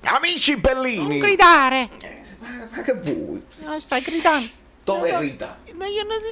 Amici Non bellini! gridare! Ma che vuoi? No, stai gridando. Dove No, è Rita? no,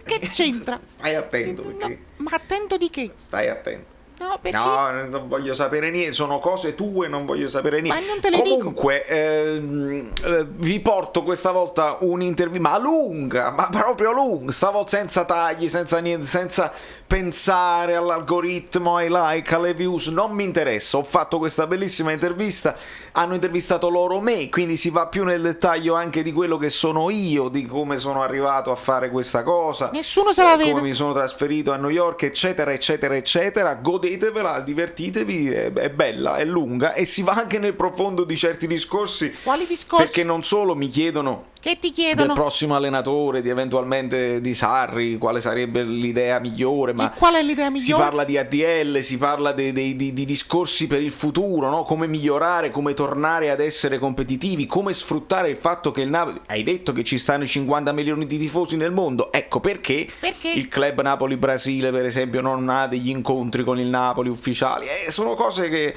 che c'entra? Stai attento No, perché... ma attento di che? Stai attento. No, perché? No, non voglio sapere niente, sono cose tue, non voglio sapere Ma niente. non te le dico. Comunque, vi porto questa volta un'intervista, ma lunga, ma proprio lunga, stavolta senza tagli, senza niente, senza pensare all'algoritmo, ai like, alle views, non mi interessa. Ho fatto questa bellissima intervista, hanno intervistato loro me, quindi si va più nel dettaglio anche di quello che sono io, di come sono arrivato a fare questa cosa. Nessuno se la vede. Come mi sono trasferito a New York, eccetera, eccetera, eccetera. Godetevela, divertitevi, è bella, è lunga e si va anche nel profondo di certi discorsi. Quali discorsi? Perché non solo mi chiedono Che ti del chiedono? prossimo allenatore, di eventualmente di Sarri, quale sarebbe l'idea migliore, ma E qual è l'idea si migliore? parla di ADL, si parla di discorsi per il futuro, no? Come migliorare, come tornare ad essere competitivi, come sfruttare il fatto che il Napoli... Hai detto che ci stanno 50 milioni di tifosi nel mondo, ecco perché Perché? il club Napoli-Brasile, per esempio, non ha degli incontri con il Napoli ufficiali. Sono cose che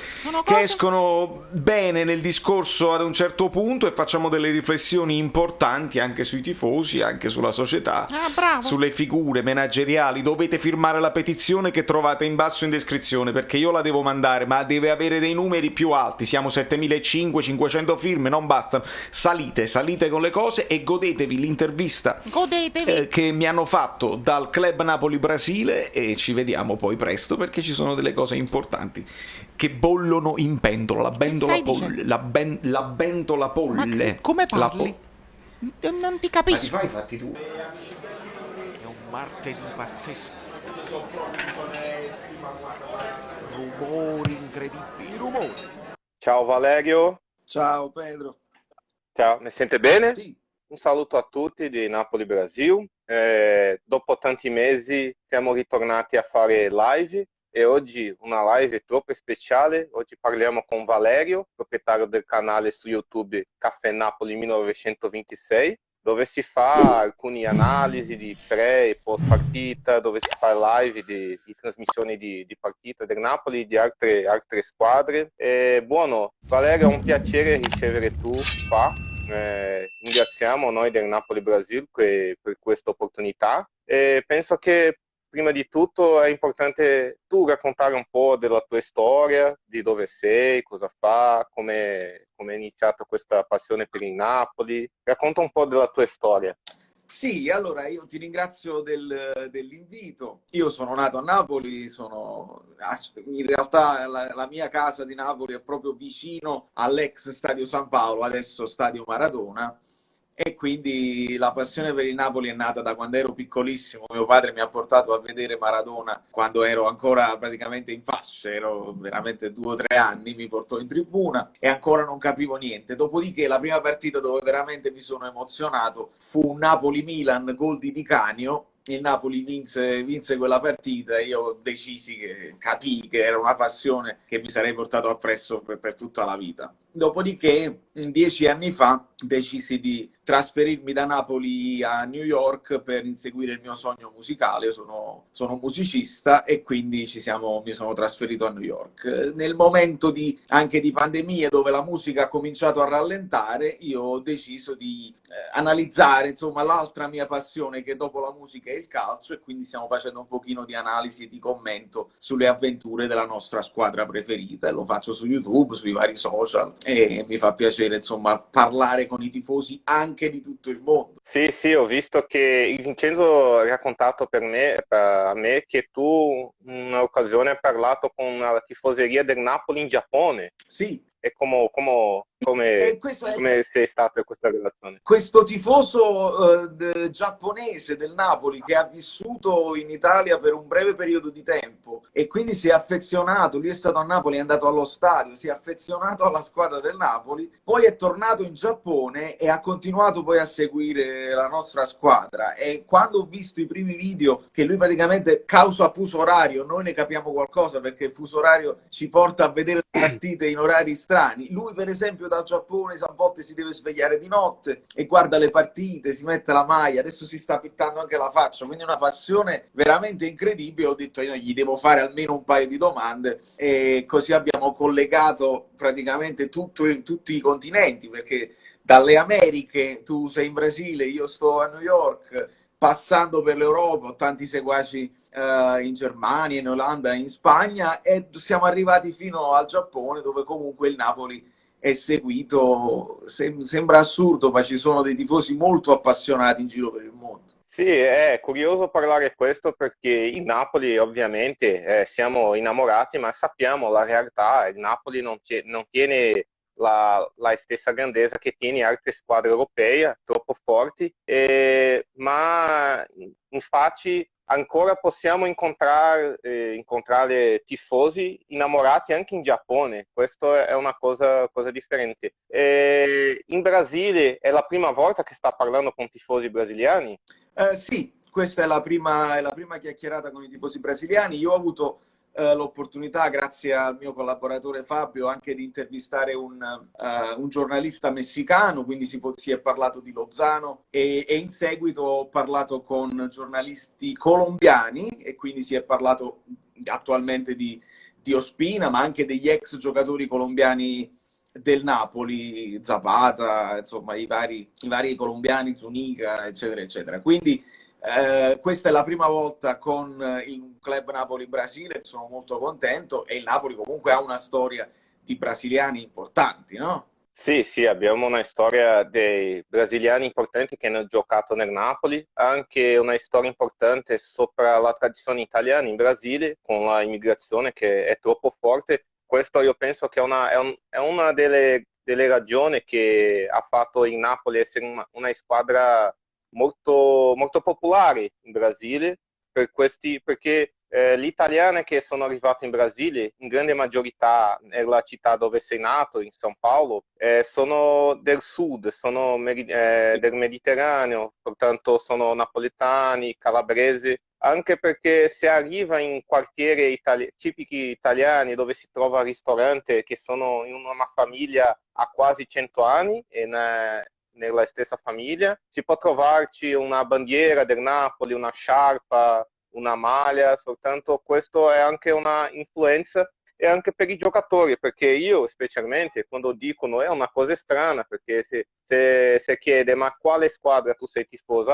escono bene nel discorso ad un certo punto e facciamo delle riflessioni importanti anche sui tifosi, anche sulla società, Ah, bravo. sulle figure manageriali. Dovete firmare la petizione che trovate in basso in descrizione, perché io la devo mandare, ma deve avere dei numeri più alti. Siamo 7.500 firme, non bastano. Salite con le cose e godetevi l'intervista Godetevi. che mi hanno fatto dal club Napoli Brasile e ci vediamo poi presto, perché ci sono delle cose importanti che bollono in pentola. La bentola stai polle, dicendo? la bentola Ma polle. come La parli? Non ti Ma ti capisco. fai i fatti tu? È un martedì pazzesco. Rumori incredibili, rumori. Ciao Valerio, Ciao Pedro. ciao, mi sente bene? Sì, Un saluto a tutti di Napoli Brasil. Dopo tanti mesi siamo ritornati a fare live e oggi una live troppo speciale. Oggi parliamo con Valerio, proprietario del canale su YouTube Caffè Napoli 1926, dove si fa alcune analisi di pre e post partita, dove si fa live di trasmissioni di partita del Napoli e di altre squadre. Buono, Valerio, è un piacere ricevere tu qua. Ringraziamo noi del Napoli Brasil per questa opportunità e penso che prima di tutto è importante tu raccontare un po' della tua storia, di dove sei, cosa fa, come è iniziata questa passione per il Napoli. Racconta un po' della tua storia. sì, allora io ti ringrazio dell'invito. Io sono nato a Napoli, in realtà la mia casa di Napoli è proprio vicino all'ex Stadio San Paolo, adesso Stadio Maradona, e quindi la passione per il Napoli è nata da quando ero piccolissimo. Mio padre mi ha portato a vedere Maradona quando ero ancora praticamente in fasce, ero veramente 2 o 3 anni, mi portò in tribuna e ancora non capivo niente. Dopodiché la prima partita dove veramente mi sono emozionato fu un Napoli-Milan, gol di Di Canio. Il Napoli vinse quella partita e io capii che era una passione che mi sarei portato appresso per tutta la vita. Dopodiché, 10 anni fa, decisi di trasferirmi da Napoli a New York per inseguire il mio sogno musicale. Io sono musicista e quindi mi sono trasferito a New York. Nel momento anche di pandemia, dove la musica ha cominciato a rallentare, io ho deciso di analizzare, insomma, l'altra mia passione, che dopo la musica è il calcio, e quindi stiamo facendo un pochino di analisi e di commento sulle avventure della nostra squadra preferita. E lo faccio su YouTube, sui vari social, e mi fa piacere, insomma, parlare con i tifosi anche di tutto il mondo. Sì, ho visto che il Vincenzo ha raccontato a me che tu in un'occasione hai parlato con la tifoseria del Napoli in Giappone. Sì. E come sei stato in questa relazione? Questo tifoso giapponese del Napoli, che ha vissuto in Italia per un breve periodo di tempo e quindi si è affezionato, lui è stato a Napoli, è andato allo stadio, si è affezionato alla squadra del Napoli, poi è tornato in Giappone e ha continuato poi a seguire la nostra squadra. E quando ho visto i primi video, che lui praticamente, causa fuso orario, noi ne capiamo qualcosa perché il fuso orario ci porta a vedere le partite in orari strani, lui per esempio esempio dal Giappone a volte si deve svegliare di notte e guarda le partite, si mette la maglia, adesso si sta pittando anche la faccia, quindi una passione veramente incredibile. Ho detto io gli devo fare almeno un paio di domande e così abbiamo collegato praticamente tutti i continenti, perché dalle Americhe tu sei in Brasile, io sto a New York, passando per l'Europa, ho tanti seguaci in Germania, in Olanda, in Spagna, e siamo arrivati fino al Giappone, dove comunque il Napoli è seguito. Sembra assurdo, ma ci sono dei tifosi molto appassionati in giro per il mondo. Sì, è curioso parlare questo perché il Napoli ovviamente siamo innamorati, ma sappiamo la realtà, il Napoli non tiene la stessa grandezza che tiene altre squadre europee troppo forti, ma infatti ancora possiamo incontrare tifosi innamorati anche in Giappone, questo è una cosa differente. In Brasile è la prima volta che sta parlando con tifosi brasiliani? Sì, questa è la prima chiacchierata con i tifosi brasiliani. Io ho avuto l'opportunità, grazie al mio collaboratore Fabio, anche di intervistare un giornalista messicano, quindi si è parlato di Lozano e in seguito ho parlato con giornalisti colombiani e quindi si è parlato attualmente di Ospina, ma anche degli ex giocatori colombiani del Napoli, Zapata, insomma i vari colombiani, Zuniga, eccetera, eccetera. Quindi questa è la prima volta con il Club Napoli Brasile, sono molto contento e il Napoli comunque ha una storia di brasiliani importanti, no? Sì, sì, abbiamo una storia dei brasiliani importanti che hanno giocato nel Napoli, anche una storia importante sopra la tradizione italiana in Brasile, con la immigrazione che è troppo forte. Questo io penso che è una delle ragioni che ha fatto il Napoli essere una squadra molto, molto popolare in Brasile, perché gli italiani che sono arrivati in Brasile, in grande maggiorità nella città dove sei nato, in São Paulo, sono del sud, sono del Mediterraneo, pertanto sono napoletani, calabresi, anche perché se arriva in quartieri tipici italiani dove si trova ristorante che sono in una famiglia a quasi 100 anni e nella stessa famiglia, si può trovarci una bandiera del Napoli, una sciarpa, una maglia, soltanto questo è anche una influenza e anche per i giocatori, perché io specialmente quando dicono è una cosa strana, perché se chiede ma quale squadra tu sei tifoso,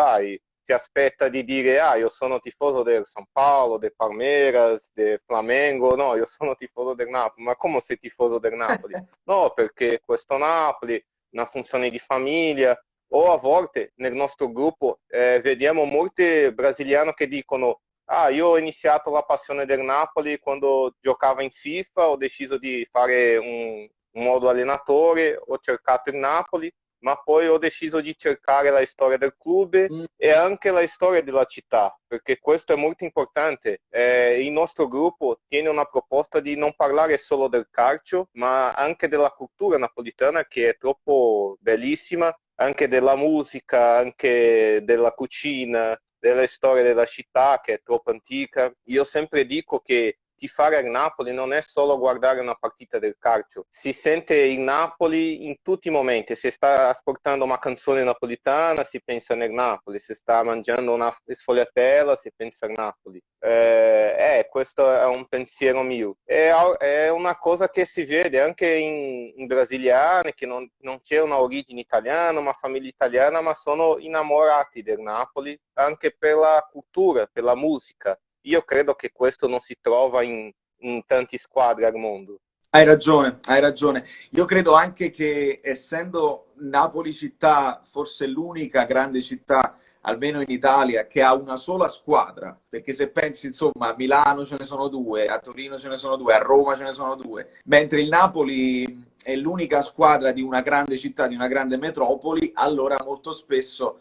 si aspetta di dire io sono tifoso del San Paolo, del Palmeiras, del Flamengo, no, io sono tifoso del Napoli, ma come sei tifoso del Napoli? No, perché questo Napoli, una funzione di famiglia, o a volte nel nostro gruppo vediamo molti brasiliani che dicono io ho iniziato la passione del Napoli quando giocavo in FIFA, ho deciso di fare un modo allenatore, ho cercato il Napoli, ma poi ho deciso di cercare la storia del club e anche la storia della città, perché questo è molto importante. Il nostro gruppo tiene una proposta di non parlare solo del calcio, ma anche della cultura napolitana che è troppo bellissima, anche della musica, anche della cucina, della storia della città che è troppo antica. Io sempre dico che tifare al Napoli non è solo guardare una partita del calcio, si sente il Napoli in tutti i momenti, se sta ascoltando una canzone napolitana si pensa nel Napoli, se sta mangiando una sfogliatella si pensa al Napoli. Questo è un pensiero mio, è una cosa che si vede anche in brasiliani che non c'è una origine italiana, una famiglia italiana, ma sono innamorati del Napoli anche per la cultura, per la musica. Io credo che questo non si trova in tante squadre al mondo. Hai ragione, hai ragione. Io credo anche che essendo Napoli città, forse l'unica grande città, almeno in Italia, che ha una sola squadra, perché se pensi, insomma, a Milano ce ne sono due, a Torino ce ne sono due, a Roma ce ne sono due, mentre il Napoli è l'unica squadra di una grande città, di una grande metropoli, allora molto spesso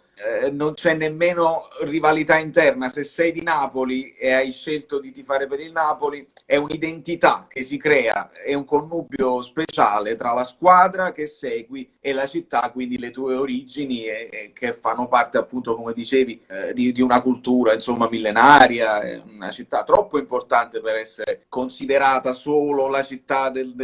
non c'è nemmeno rivalità interna. Se sei di Napoli e hai scelto di tifare per il Napoli, è un'identità che si crea, è un connubio speciale tra la squadra che segui e la città, quindi le tue origini che fanno parte, appunto, come dicevi, di una cultura, insomma, millenaria. straordinaria, è una città troppo importante per essere considerata solo la città del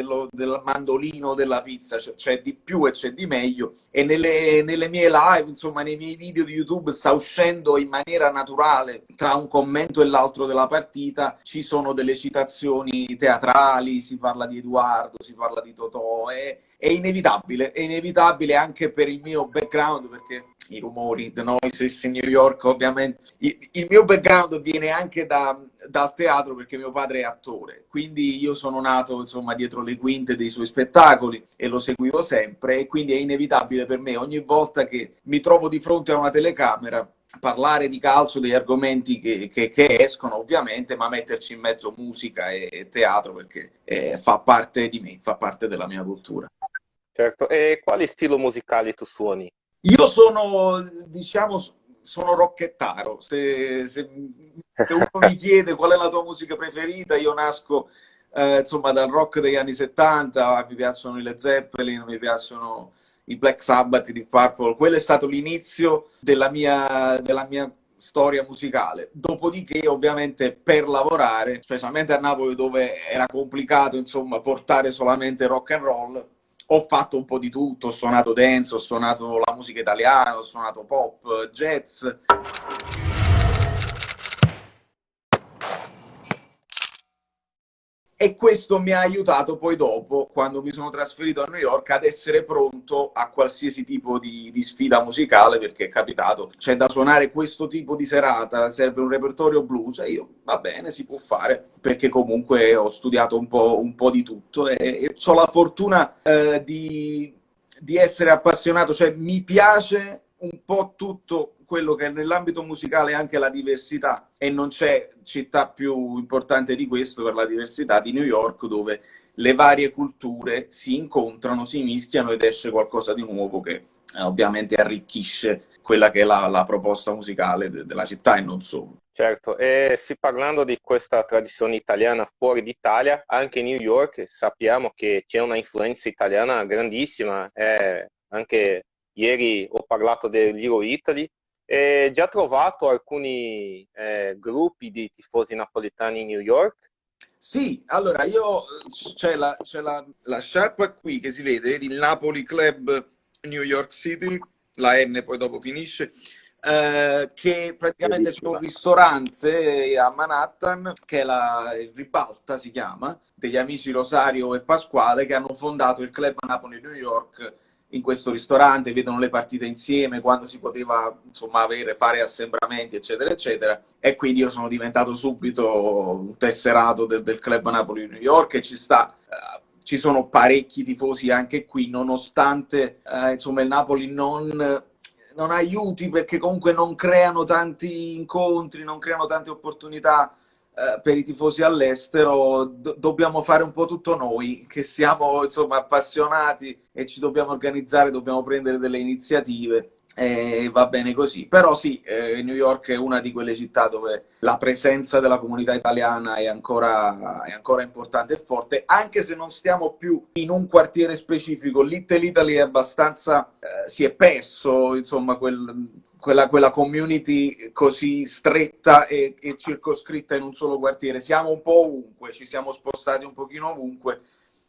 mandolino della pizza, c'è di più e c'è di meglio, e nelle mie live, insomma nei miei video di YouTube sta uscendo in maniera naturale, tra un commento e l'altro della partita, ci sono delle citazioni teatrali, si parla di Edoardo, si parla di Totò, è inevitabile anche per il mio background, perché i rumori, The Noises in New York, ovviamente, il mio background viene anche dal teatro, perché mio padre è attore, quindi io sono nato insomma dietro le quinte dei suoi spettacoli e lo seguivo sempre, e quindi è inevitabile per me ogni volta che mi trovo di fronte a una telecamera parlare di calcio, degli argomenti che escono ovviamente, ma metterci in mezzo musica e teatro, perché fa parte di me, fa parte della mia cultura. Certo, e quali stili musicali tu suoni? Io sono, diciamo, sono rockettaro. Se uno mi chiede qual è la tua musica preferita, io nasco insomma dal rock degli anni 70, mi piacciono i Led Zeppelin, mi piacciono i Black Sabbath, i Deep Purple. Quello è stato l'inizio della mia storia musicale. Dopodiché, ovviamente, per lavorare, specialmente a Napoli, dove era complicato, insomma, portare solamente rock and roll, ho fatto un po' di tutto, ho suonato dance, ho suonato la musica italiana, ho suonato pop, jazz. E questo mi ha aiutato poi dopo, quando mi sono trasferito a New York, ad essere pronto a qualsiasi tipo di sfida musicale, perché è capitato, c'è da suonare questo tipo di serata, serve un repertorio blues, e io, va bene, si può fare, perché comunque ho studiato un po' di tutto e ho la fortuna di essere appassionato, cioè mi piace un po' tutto quello che è nell'ambito musicale, anche la diversità, e non c'è città più importante di questo per la diversità di New York, dove le varie culture si incontrano, si mischiano ed esce qualcosa di nuovo che ovviamente arricchisce quella che è la proposta musicale della città e non solo. Certo, e sì, parlando di questa tradizione italiana fuori d'Italia, anche a New York sappiamo che c'è una influenza italiana grandissima, anche ieri ho parlato del Little Italy, e già trovato alcuni gruppi di tifosi napoletani in New York. Sì, allora c'è la sciarpa qui che si vede, il Napoli Club New York City, la N poi dopo finisce, che praticamente c'è un ristorante a Manhattan, che è il Ribalta si chiama, degli amici Rosario e Pasquale, che hanno fondato il Club Napoli New York in questo ristorante, vedono le partite insieme, quando si poteva insomma fare assembramenti eccetera eccetera, e quindi io sono diventato subito un tesserato del Club Napoli New York, e ci sono parecchi tifosi anche qui, nonostante insomma il Napoli non aiuti, perché comunque non creano tanti incontri, non creano tante opportunità per i tifosi all'estero. Dobbiamo fare un po' tutto noi, che siamo insomma appassionati e ci dobbiamo organizzare, dobbiamo prendere delle iniziative, e va bene così. Però sì, New York è una di quelle città dove la presenza della comunità italiana è ancora importante e forte, anche se non stiamo più in un quartiere specifico. Little Italy è abbastanza, si è perso insomma quella community così stretta e circoscritta in un solo quartiere. Siamo un po' ovunque, ci siamo spostati un pochino ovunque,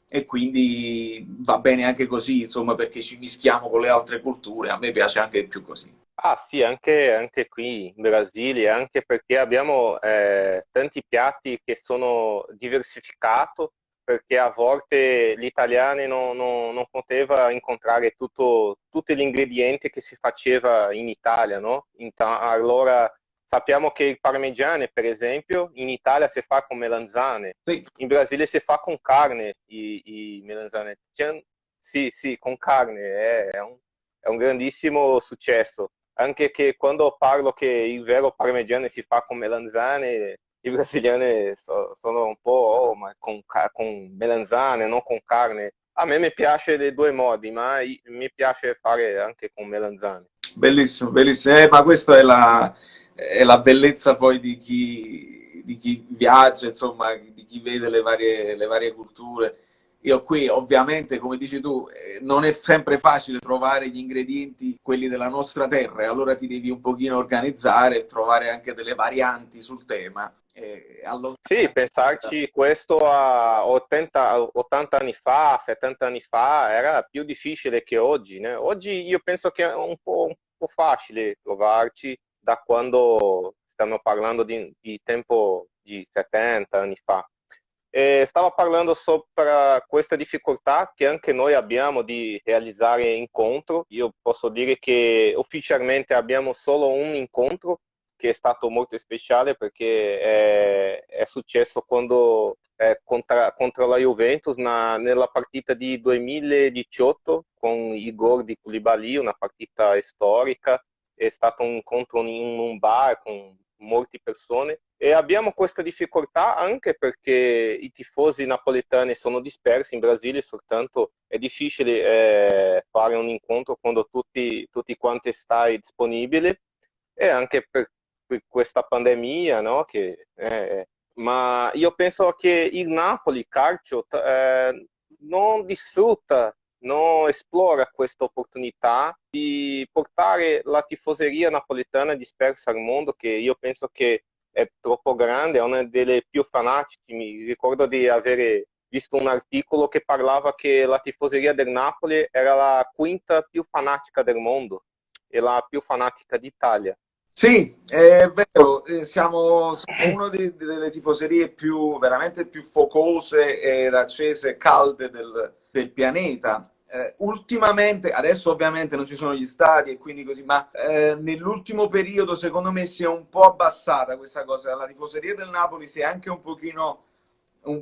e quindi va bene anche così, insomma, perché ci mischiamo con le altre culture. A me piace anche più così. Ah sì, anche qui in Brasile, anche perché abbiamo tanti piatti che sono diversificati, perché a volte l'italiano non poteva incontrare tutti gli ingredienti che si faceva in Italia, no? Allora sappiamo che il parmigiano, per esempio, in Italia si fa con melanzane, Sì. in Brasile si fa con carne, i melanzane. Sì, sì, con carne, è un grandissimo successo. Anche che quando parlo che il vero parmigiano si fa con melanzane, i brasiliani sono un po', oh, ma con melanzane, non con carne. A me mi piace dei due modi, ma mi piace fare anche con melanzane. Bellissimo, bellissimo. Ma questa è la bellezza poi di chi viaggia, insomma, di chi vede le varie culture. Io qui ovviamente, come dici tu, non è sempre facile trovare gli ingredienti, quelli della nostra terra, e allora ti devi un pochino organizzare e trovare anche delle varianti sul tema. Sì, pensarci questo a 80 anni fa, 70 anni fa era più difficile che oggi, né? Oggi io penso che è un po' facile trovarci da quando stiamo parlando di tempo di 70 anni fa. E stavo parlando sopra questa difficoltà che anche noi abbiamo di realizzare incontro. Io posso dire che ufficialmente abbiamo solo un incontro che è stato molto speciale perché è successo quando contro la Juventus nella partita di 2018 con i gol di Koulibaly, una partita storica. È stato un incontro in un bar con molte persone e abbiamo questa difficoltà anche perché i tifosi napoletani sono dispersi in Brasile, soltanto è difficile fare un incontro quando tutti quanti stai disponibile e anche per questa pandemia, no? Ma io penso che il Napoli calcio non sfrutta, non esplora questa opportunità di portare la tifoseria napoletana dispersa al mondo, che io penso che è troppo grande, è una delle più fanatiche. Mi ricordo di avere visto un articolo che parlava che la tifoseria del Napoli era la quinta più fanatica del mondo e la più fanatica d'Italia. Sì, è vero, siamo una delle tifoserie veramente più focose ed accese e calde del pianeta. Ultimamente, adesso ovviamente non ci sono gli stadi e quindi così, ma nell'ultimo periodo secondo me si è un po' abbassata questa cosa. La tifoseria del Napoli si è anche un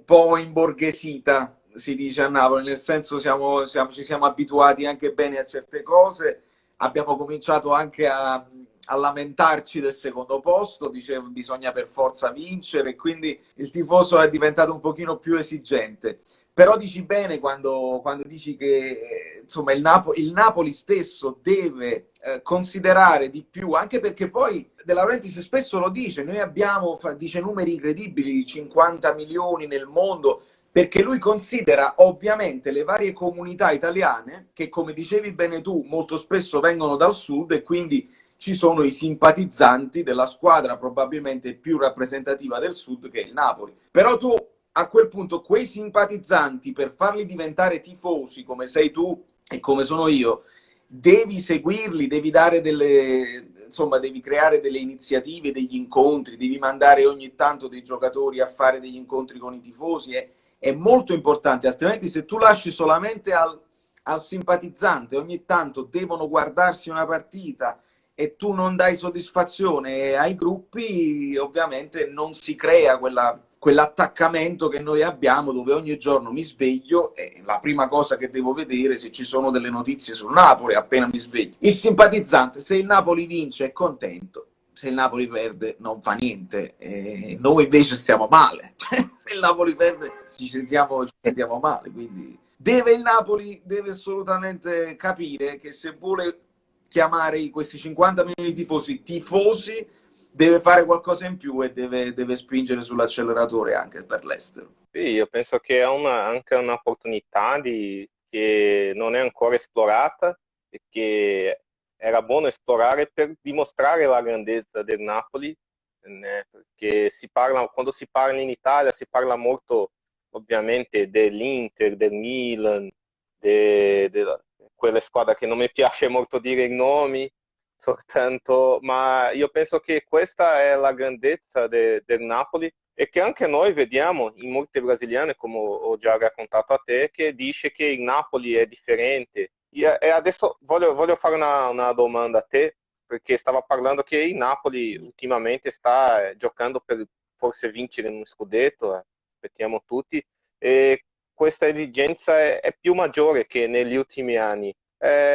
po' imborghesita, si dice a Napoli, nel senso ci siamo abituati anche bene a certe cose, abbiamo cominciato anche a lamentarci del secondo posto, dicevo bisogna per forza vincere, quindi il tifoso è diventato un pochino più esigente. Però dici bene quando dici che insomma il Napoli stesso deve considerare di più, anche perché poi De Laurentiis spesso lo dice, noi abbiamo, dice numeri incredibili, 50 milioni nel mondo, perché lui considera ovviamente le varie comunità italiane che, come dicevi bene tu, molto spesso vengono dal sud e quindi ci sono i simpatizzanti della squadra probabilmente più rappresentativa del sud, che è il Napoli. Però tu a quel punto quei simpatizzanti, per farli diventare tifosi come sei tu e come sono io, devi seguirli, devi dare insomma, devi creare delle iniziative, degli incontri, devi mandare ogni tanto dei giocatori a fare degli incontri con i tifosi, è molto importante, altrimenti se tu lasci solamente al simpatizzante, ogni tanto devono guardarsi una partita e tu non dai soddisfazione ai gruppi, ovviamente non si crea quell'attaccamento che noi abbiamo, dove ogni giorno mi sveglio e la prima cosa che devo vedere se ci sono delle notizie sul Napoli appena mi sveglio. Il simpatizzante, se il Napoli vince, è contento, se il Napoli perde non fa niente, noi invece stiamo male. Se il Napoli perde ci sentiamo male, quindi il Napoli deve assolutamente capire che se vuole chiamare questi 50 milioni di tifosi, deve fare qualcosa in più e deve spingere sull'acceleratore anche per l'estero. Sì, io penso che è anche un'opportunità che non è ancora esplorata e che era buono esplorare per dimostrare la grandezza del Napoli, né? Perché quando si parla in Italia si parla molto ovviamente dell'Inter, del Milan, della quelle squadre che non mi piace molto dire i nomi, soltanto, ma io penso che questa è la grandezza del Napoli e che anche noi vediamo in molte brasiliane, come ho già raccontato a te, che dice che il Napoli è differente. E adesso voglio fare una domanda a te, perché stava parlando che il Napoli ultimamente sta giocando per forse vincere un scudetto, aspettiamo tutti, e questa esigenza è più maggiore che negli ultimi anni.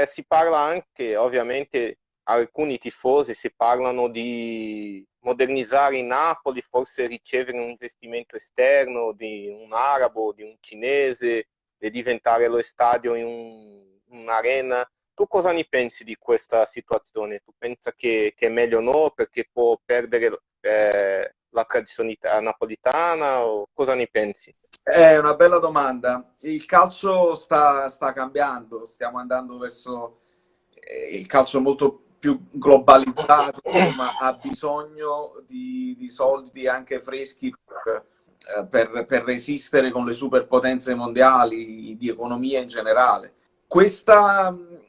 Si parla anche, ovviamente, alcuni tifosi si parlano di modernizzare il Napoli, forse ricevere un investimento esterno di un arabo, di un cinese, e diventare lo stadio in un'arena. Tu cosa ne pensi di questa situazione? Tu pensi che è meglio no perché può perdere la tradizione napolitana o cosa ne pensi? È una bella domanda. Il calcio sta cambiando, stiamo andando verso il calcio molto più globalizzato, ma ha bisogno di soldi anche freschi per resistere con le superpotenze mondiali, di economia in generale.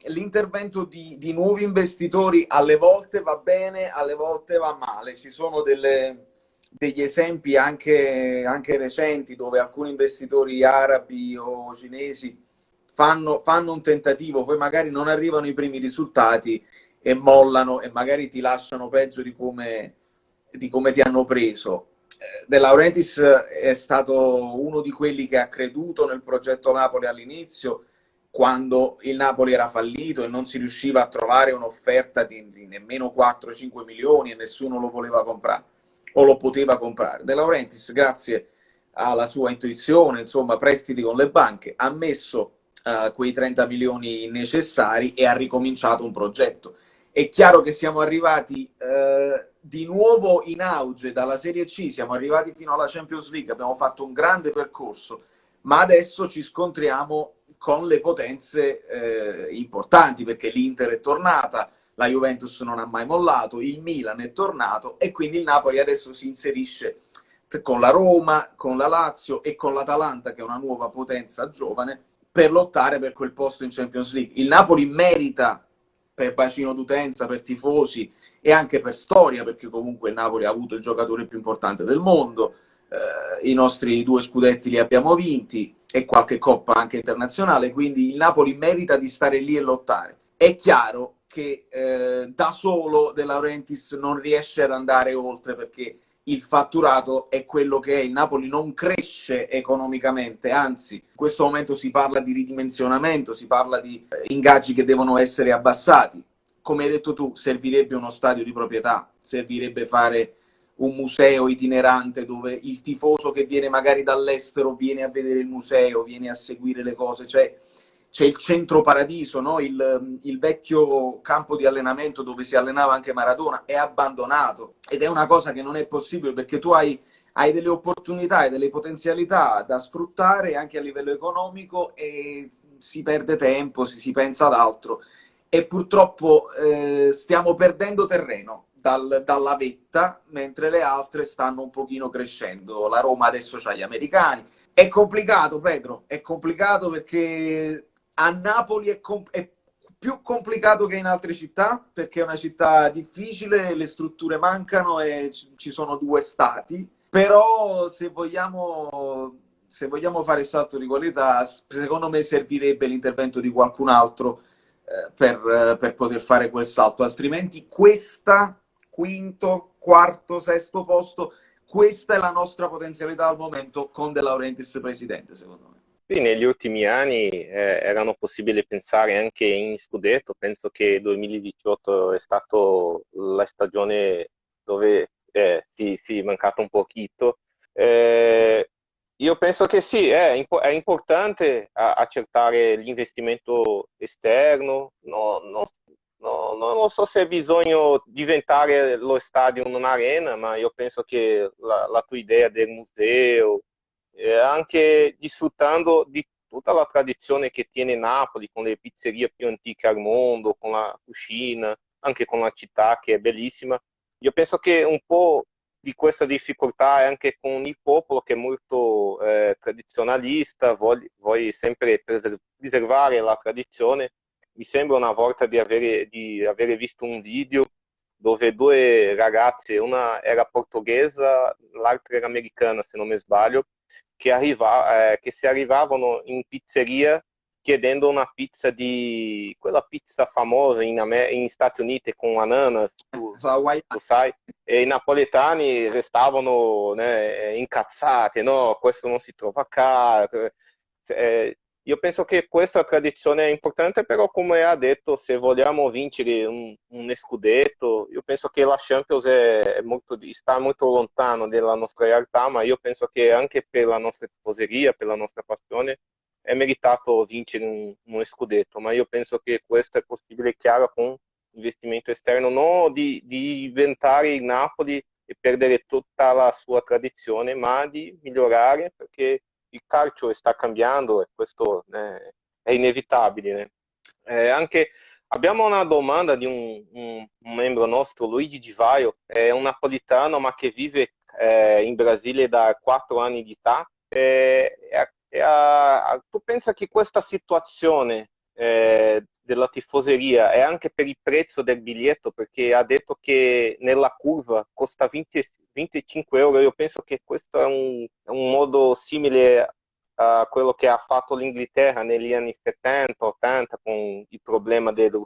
L'intervento di nuovi investitori alle volte va bene, alle volte va male. Ci sono degli esempi anche recenti dove alcuni investitori arabi o cinesi fanno un tentativo, poi magari non arrivano i primi risultati e mollano e magari ti lasciano peggio di come ti hanno preso. De Laurentiis è stato uno di quelli che ha creduto nel progetto Napoli all'inizio, quando il Napoli era fallito e non si riusciva a trovare un'offerta di nemmeno 4-5 milioni e nessuno lo voleva comprare o lo poteva comprare. De Laurentiis, grazie alla sua intuizione, insomma, prestiti con le banche, ha messo quei 30 milioni necessari e ha ricominciato un progetto. È chiaro che siamo arrivati di nuovo in auge dalla Serie C, siamo arrivati fino alla Champions League, abbiamo fatto un grande percorso, ma adesso ci scontriamo con le potenze importanti, perché l'Inter è tornata, la Juventus non ha mai mollato, il Milan è tornato e quindi il Napoli adesso si inserisce con la Roma, con la Lazio e con l'Atalanta, che è una nuova potenza giovane, per lottare per quel posto in Champions League. Il Napoli merita, per bacino d'utenza, per tifosi e anche per storia, perché comunque il Napoli ha avuto il giocatore più importante del mondo, i nostri 2 scudetti li abbiamo vinti e qualche coppa anche internazionale, quindi il Napoli merita di stare lì e lottare. È chiaro che da solo De Laurentiis non riesce ad andare oltre, perché il fatturato è quello che è. Il Napoli non cresce economicamente, anzi in questo momento si parla di ridimensionamento, si parla di ingaggi che devono essere abbassati. Come hai detto tu, servirebbe uno stadio di proprietà, servirebbe fare un museo itinerante dove il tifoso che viene magari dall'estero viene a vedere il museo, viene a seguire le cose. C'è il Centro Paradiso, no? Il vecchio campo di allenamento dove si allenava anche Maradona, è abbandonato ed è una cosa che non è possibile, perché tu hai delle opportunità e delle potenzialità da sfruttare anche a livello economico e si perde tempo, si pensa ad altro e purtroppo stiamo perdendo terreno dalla vetta, mentre le altre stanno un pochino crescendo. La Roma adesso c'ha gli americani. È complicato, Pedro, è complicato perché a Napoli è più complicato che in altre città, perché è una città difficile, le strutture mancano e ci sono 2 stati, però se vogliamo fare il salto di qualità, secondo me servirebbe l'intervento di qualcun altro per poter fare quel salto, altrimenti quinto, quarto, sesto posto, questa è la nostra potenzialità al momento con De Laurentiis presidente, secondo me. Sì, negli ultimi anni erano possibili pensare anche in scudetto. Penso che 2018 è stato la stagione dove si è mancato un pochino. Io penso che sì, è importante accertare l'investimento esterno. Non lo so se bisogna diventare lo stadio un'arena, ma io penso che la tua idea del museo, anche disfruttando di tutta la tradizione che tiene Napoli, con le pizzerie più antiche al mondo, con la cucina, anche con la città che è bellissima. Io penso che un po' di questa difficoltà è anche con il popolo, che è molto tradizionalista, vuole sempre preservare la tradizione. Mi sembra una volta di avere visto un video dove 2 ragazze, una era portoghesa, l'altra era americana, se non mi sbaglio, che si arrivavano in pizzeria chiedendo una pizza quella pizza famosa in Stati Uniti con ananas, tu sai, e i napoletani restavano, né, incazzati, no, questo non si trova qua. Io penso che questa tradizione è importante, però come ha detto, se vogliamo vincere un scudetto, io penso che la Champions sta molto lontano dalla nostra realtà, ma io penso che anche per la nostra tifoseria, per la nostra passione, è meritato vincere uno scudetto, ma io penso che questo è possibile, chiaro, con investimento esterno, non di diventare il Napoli di perdere tutta la sua tradizione, ma di migliorare perché il calcio sta cambiando e questo è inevitabile. Né? Anche abbiamo una domanda di un membro nostro, Luigi Di Vaio, è un napolitano ma che vive in Brasile da 4 anni di età. Tu pensa che questa situazione della tifoseria è anche per il prezzo del biglietto? Perché ha detto che nella curva costa 20 25 euro. Io penso che questo è un modo simile a quello che ha fatto l'Inghilterra negli anni 70, 80 con il problema del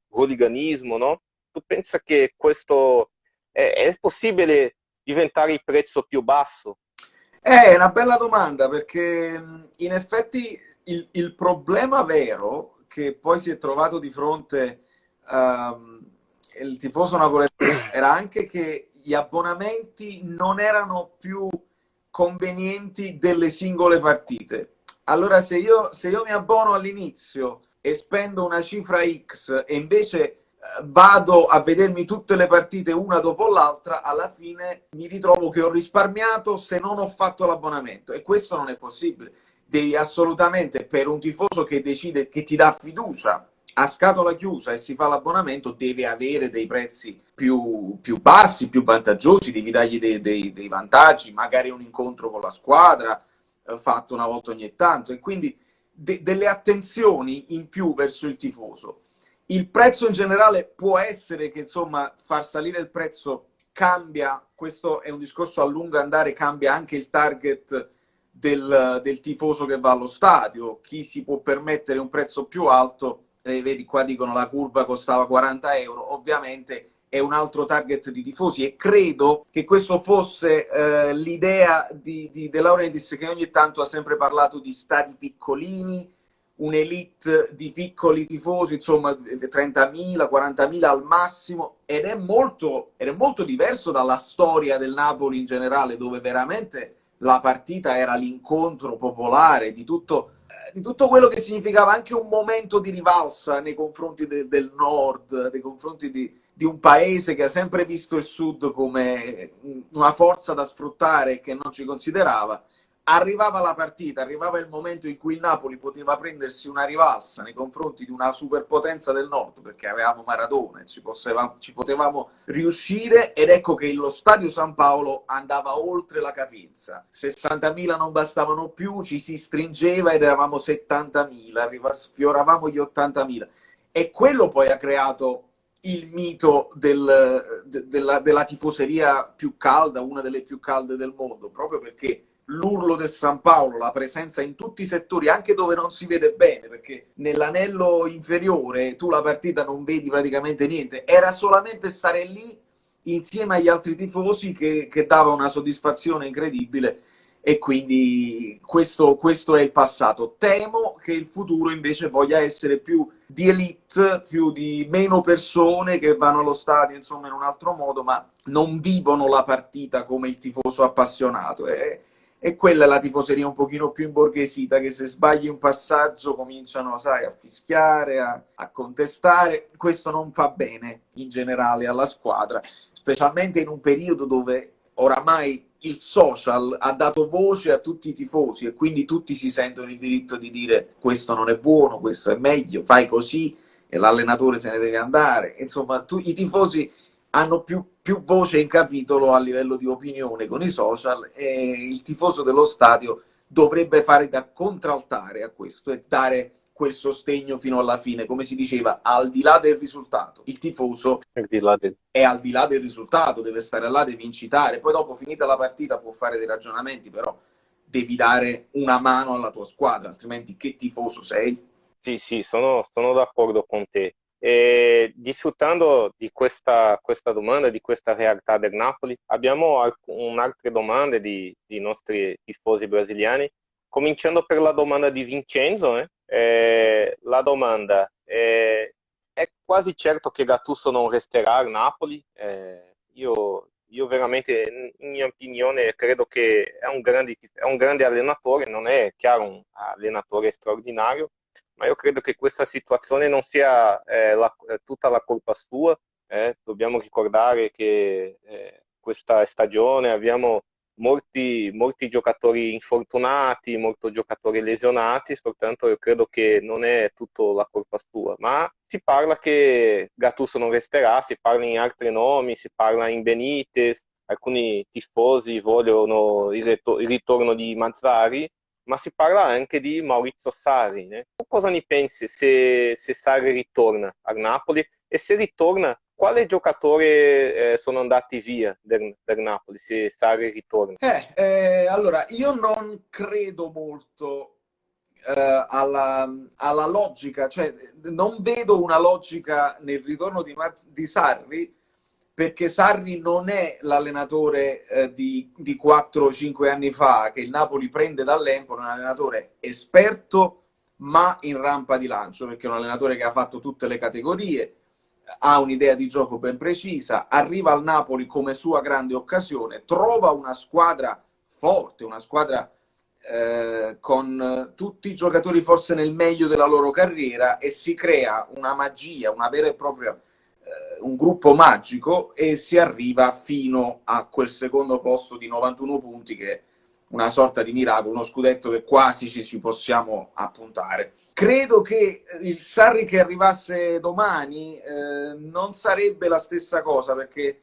hooliganismo, no? Tu pensa che questo è possibile diventare il prezzo più basso? È una bella domanda perché in effetti il problema vero che poi si è trovato di fronte il tifoso napoletano era anche che gli abbonamenti non erano più convenienti delle singole partite. Allora se io mi abbono all'inizio e spendo una cifra X e invece vado a vedermi tutte le partite una dopo l'altra, alla fine mi ritrovo che ho risparmiato se non ho fatto l'abbonamento e questo non è possibile. Devi assolutamente, per un tifoso che decide, che ti dà fiducia a scatola chiusa e si fa l'abbonamento, deve avere dei prezzi più bassi, più vantaggiosi, devi dargli dei vantaggi, magari un incontro con la squadra fatto una volta ogni tanto e quindi delle attenzioni in più verso il tifoso. Il prezzo in generale può essere che insomma far salire il prezzo cambia, questo è un discorso a lungo andare, cambia anche il target del tifoso che va allo stadio, chi si può permettere un prezzo più alto, vedi qua dicono la curva costava 40 euro, ovviamente è un altro target di tifosi e credo che questo fosse l'idea di De Laurentiis, che ogni tanto ha sempre parlato di stadi piccolini, un'elite di piccoli tifosi, insomma 30.000, 40.000 al massimo, ed è molto diverso dalla storia del Napoli in generale, dove veramente la partita era l'incontro popolare di tutto quello che significava anche un momento di rivalsa nei confronti del nord, nei confronti di un paese che ha sempre visto il sud come una forza da sfruttare che non ci considerava. Arrivava la partita, arrivava il momento in cui il Napoli poteva prendersi una rivalsa nei confronti di una superpotenza del nord, perché avevamo Maradona e ci potevamo riuscire, ed ecco che lo stadio San Paolo andava oltre la capienza. 60.000 non bastavano più, ci si stringeva ed eravamo 70.000, sfioravamo gli 80.000. E quello poi ha creato il mito della tifoseria più calda, una delle più calde del mondo, proprio perché l'urlo del San Paolo, la presenza in tutti i settori, anche dove non si vede bene, perché nell'anello inferiore tu la partita non vedi praticamente niente, era solamente stare lì insieme agli altri tifosi che dava una soddisfazione incredibile e quindi questo è il passato. Temo che il futuro invece voglia essere più di elite, più di meno persone che vanno allo stadio, insomma, in un altro modo, ma non vivono la partita come il tifoso appassionato. E quella è la tifoseria un pochino più imborghesita, che se sbagli un passaggio cominciano, sai, a fischiare, a contestare. Questo non fa bene in generale alla squadra, specialmente in un periodo dove oramai il social ha dato voce a tutti i tifosi e quindi tutti si sentono il diritto di dire questo non è buono, questo è meglio, fai così e l'allenatore se ne deve andare. Insomma, i tifosi hanno più voce in capitolo a livello di opinione con i social e il tifoso dello stadio dovrebbe fare da contraltare a questo e dare quel sostegno fino alla fine, come si diceva, al di là del risultato. Il tifoso è al di là del risultato, deve stare là, deve incitare, poi dopo finita la partita può fare dei ragionamenti, però devi dare una mano alla tua squadra, altrimenti che tifoso sei? Sì, sono d'accordo con te. E disfruttando di questa domanda, di questa realtà del Napoli, abbiamo un'altra domanda di nostri tifosi brasiliani, cominciando per la domanda di Vincenzo. La domanda è quasi certo che Gattuso non resterà al Napoli? Io veramente, in mia opinione, credo che è un grande allenatore, non è chiaro un allenatore straordinario, ma io credo che questa situazione non sia tutta la colpa sua. Dobbiamo ricordare che questa stagione, abbiamo molti giocatori infortunati, molti giocatori lesionati, soltanto io credo che non è tutto la colpa sua, ma si parla che Gattuso non resterà, si parla in altri nomi, si parla in Benitez, alcuni tifosi vogliono il ritorno di Mazzarri, ma si parla anche di Maurizio Sarri. Tu cosa ne pensi se Sarri ritorna al Napoli? E se ritorna, quale giocatore sono andati via del Napoli se Sarri ritorna? Allora, io non credo molto alla logica, cioè non vedo una logica nel ritorno di Sarri, perché Sarri non è l'allenatore di 4-5 anni fa che il Napoli prende dall'Empoli, è un allenatore esperto ma in rampa di lancio, perché è un allenatore che ha fatto tutte le categorie, ha un'idea di gioco ben precisa, arriva al Napoli come sua grande occasione, trova una squadra forte, una squadra con tutti i giocatori forse nel meglio della loro carriera, e si crea una magia, una vera e propria un gruppo magico, e si arriva fino a quel secondo posto di 91 punti che è una sorta di miracolo, uno scudetto che quasi ci possiamo appuntare. Credo che il Sarri che arrivasse domani non sarebbe la stessa cosa, perché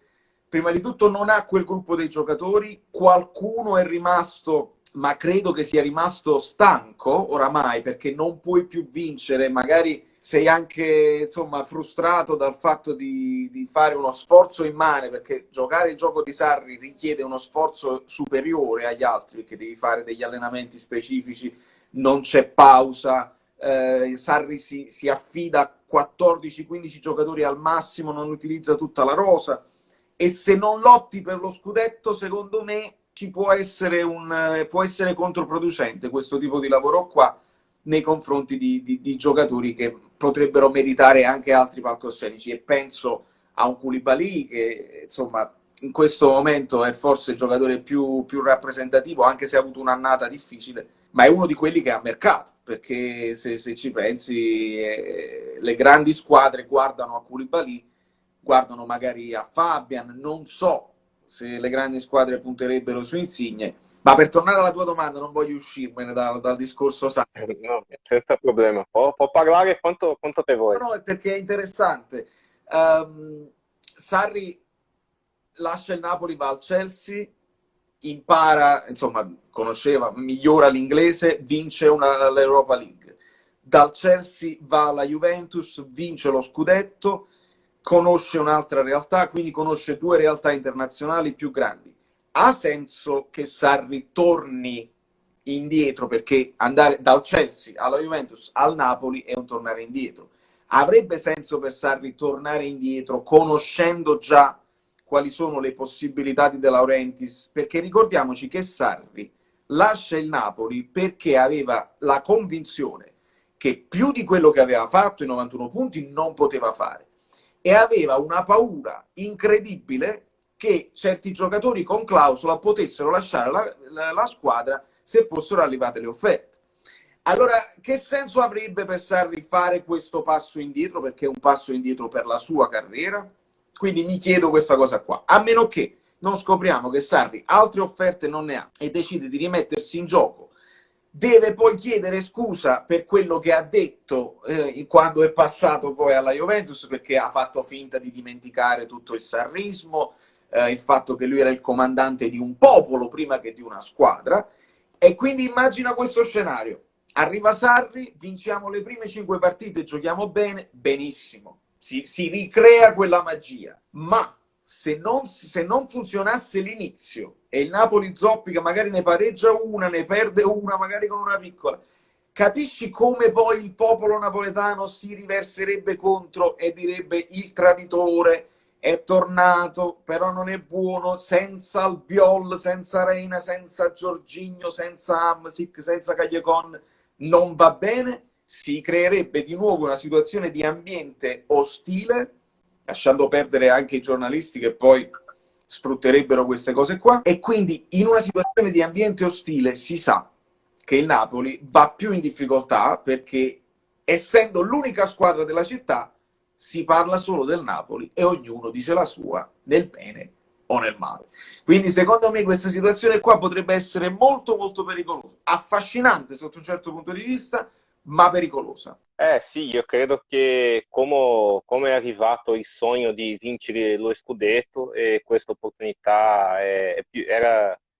prima di tutto non ha quel gruppo dei giocatori, qualcuno è rimasto, ma credo che sia rimasto stanco oramai, perché non puoi più vincere, magari sei anche insomma frustrato dal fatto di fare uno sforzo immane, perché giocare il gioco di Sarri richiede uno sforzo superiore agli altri, perché devi fare degli allenamenti specifici, non c'è pausa, Sarri si affida a 14-15 giocatori al massimo, non utilizza tutta la rosa, e se non lotti per lo scudetto, secondo me può essere controproducente questo tipo di lavoro qua nei confronti di giocatori che potrebbero meritare anche altri palcoscenici, e penso a un Koulibaly che insomma in questo momento è forse il giocatore più rappresentativo, anche se ha avuto un'annata difficile, ma è uno di quelli che ha mercato, perché se ci pensi le grandi squadre guardano a Koulibaly, guardano magari a Fabian, non so se le grandi squadre punterebbero su Insigne. Ma per tornare alla tua domanda, non voglio uscirmene dal discorso Sarri. No, senza problema, può parlare quanto te vuoi. No, perché è interessante. Sarri lascia il Napoli, va al Chelsea, impara, insomma, conosceva, migliora l'inglese, vince l'Europa League. Dal Chelsea va alla Juventus, vince lo scudetto, conosce un'altra realtà, quindi conosce due realtà internazionali più grandi. Ha senso che Sarri torni indietro, perché andare dal Chelsea alla Juventus al Napoli è un tornare indietro. Avrebbe senso per Sarri tornare indietro conoscendo già quali sono le possibilità di De Laurentiis, perché ricordiamoci che Sarri lascia il Napoli perché aveva la convinzione che più di quello che aveva fatto, i 91 punti, non poteva fare, e aveva una paura incredibile che certi giocatori con clausola potessero lasciare la squadra se fossero arrivate le offerte. Allora, che senso avrebbe per Sarri fare questo passo indietro, perché è un passo indietro per la sua carriera? Quindi mi chiedo questa cosa qua, a meno che non scopriamo che Sarri altre offerte non ne ha e decide di rimettersi in gioco. Deve poi chiedere scusa per quello che ha detto quando è passato poi alla Juventus, perché ha fatto finta di dimenticare tutto il sarrismo, il fatto che lui era il comandante di un popolo prima che di una squadra. E quindi immagina questo scenario: arriva Sarri, vinciamo le prime 5 partite, giochiamo bene, benissimo, si ricrea quella magia, ma se non funzionasse l'inizio e il Napoli zoppica, magari ne pareggia una, ne perde una, magari con una piccola, capisci come poi il popolo napoletano si riverserebbe contro e direbbe: il traditore è tornato, però non è buono, senza Albiol, senza Reina, senza Jorginho, senza Hamsik, senza Callejon non va bene. Si creerebbe di nuovo una situazione di ambiente ostile, lasciando perdere anche i giornalisti che poi sfrutterebbero queste cose qua, e quindi in una situazione di ambiente ostile si sa che il Napoli va più in difficoltà, perché essendo l'unica squadra della città si parla solo del Napoli e ognuno dice la sua, nel bene o nel male. Quindi secondo me questa situazione qua potrebbe essere molto molto pericolosa, affascinante sotto un certo punto di vista, ma pericolosa. Sì, io credo che come è arrivato il sogno di vincere lo scudetto e questa opportunità è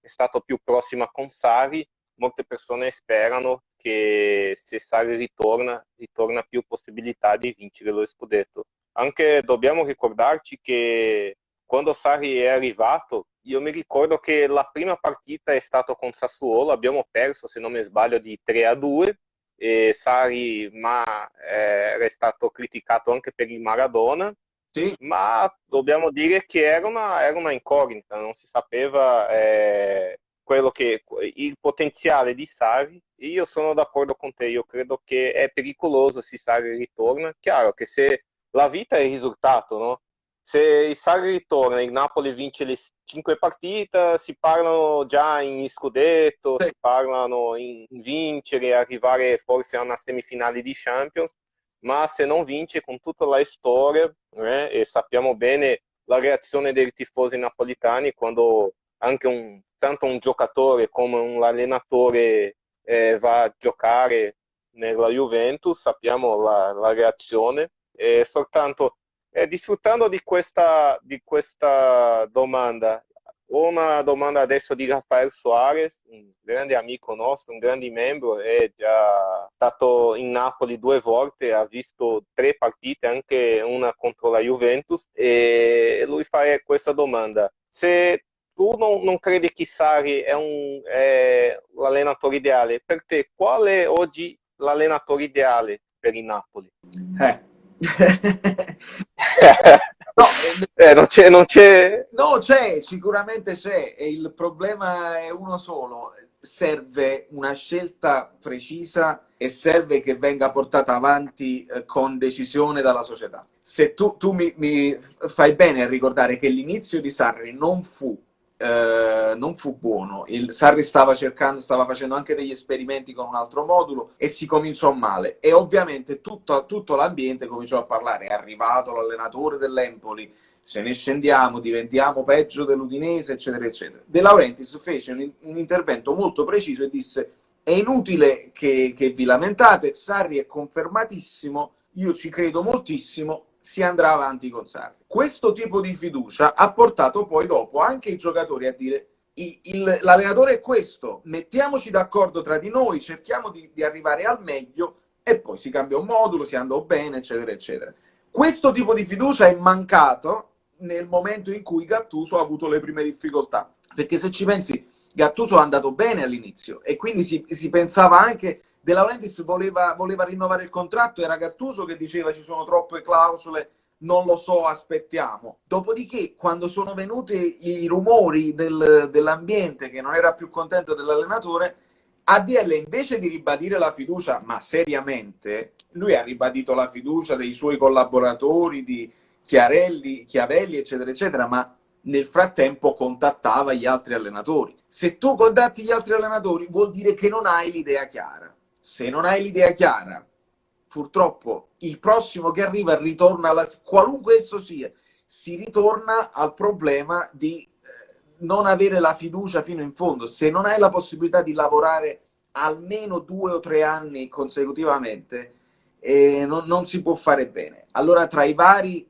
stata più prossima con Sarri, molte persone sperano che se Sarri ritorna più possibilità di vincere lo scudetto. Anche dobbiamo ricordarci che quando Sarri è arrivato, io mi ricordo che la prima partita è stata con Sassuolo, abbiamo perso, se non mi sbaglio, di 3-2 e Sarri era stato criticato anche per il Maradona, Sì, ma dobbiamo dire che era una incognita, non si sapeva il potenziale di Sarri. Io sono d'accordo con te, io credo che è pericoloso se Sarri ritorna. Chiaro che se la vita è il risultato, no? Se il Sarri ritorna, il Napoli vince le 5 partite, si parlano già in scudetto, sì. si parlano in vincere, arrivare forse a una semifinale di Champions, ma se non vince con tutta la storia, e sappiamo bene la reazione dei tifosi napolitani quando anche tanto un giocatore come un allenatore va a giocare nella Juventus, sappiamo la reazione. Soltanto disfruttando di questa domanda, ho una domanda adesso di Rafael Soares, un grande amico nostro, un grande membro, è già stato in Napoli 2 volte, ha visto 3 partite, anche una contro la Juventus, e lui fa questa domanda: se tu non credi che Sarri è l'allenatore ideale, per te qual è oggi l'allenatore ideale per il Napoli? Eh. No, Non c'è. no, c'è, sicuramente c'è, e il problema è uno solo. Serve una scelta precisa e serve che venga portata avanti con decisione dalla società. Se tu mi fai bene a ricordare che l'inizio di Sarri non fu buono. Sarri stava facendo anche degli esperimenti con un altro modulo e si cominciò male. E ovviamente tutto l'ambiente cominciò a parlare. È arrivato l'allenatore dell'Empoli, se ne scendiamo, diventiamo peggio dell'Udinese, eccetera, eccetera. De Laurentiis fece un intervento molto preciso e disse: è inutile che vi lamentate, Sarri è confermatissimo, io ci credo moltissimo, si andrà avanti con Sarri. Questo tipo di fiducia ha portato poi dopo anche i giocatori a dire: l'allenatore è questo, mettiamoci d'accordo tra di noi, cerchiamo di arrivare al meglio, e poi si cambia un modulo, si andò bene, eccetera, eccetera. Questo tipo di fiducia è mancato nel momento in cui Gattuso ha avuto le prime difficoltà, perché se ci pensi Gattuso è andato bene all'inizio e quindi si pensava anche. De Laurentiis voleva rinnovare il contratto, era Gattuso che diceva ci sono troppe clausole, non lo so, aspettiamo. Dopodiché, quando sono venuti i rumori dell'ambiente che non era più contento dell'allenatore, ADL invece di ribadire la fiducia, ma seriamente, lui ha ribadito la fiducia dei suoi collaboratori, di Chiavelli, eccetera, eccetera, ma nel frattempo contattava gli altri allenatori. Se tu contatti gli altri allenatori vuol dire che non hai l'idea chiara. Se non hai l'idea chiara, purtroppo il prossimo che arriva ritorna qualunque esso sia, si ritorna al problema di non avere la fiducia fino in fondo. Se non hai la possibilità di lavorare almeno 2 o 3 anni consecutivamente, non si può fare bene. Allora, tra i vari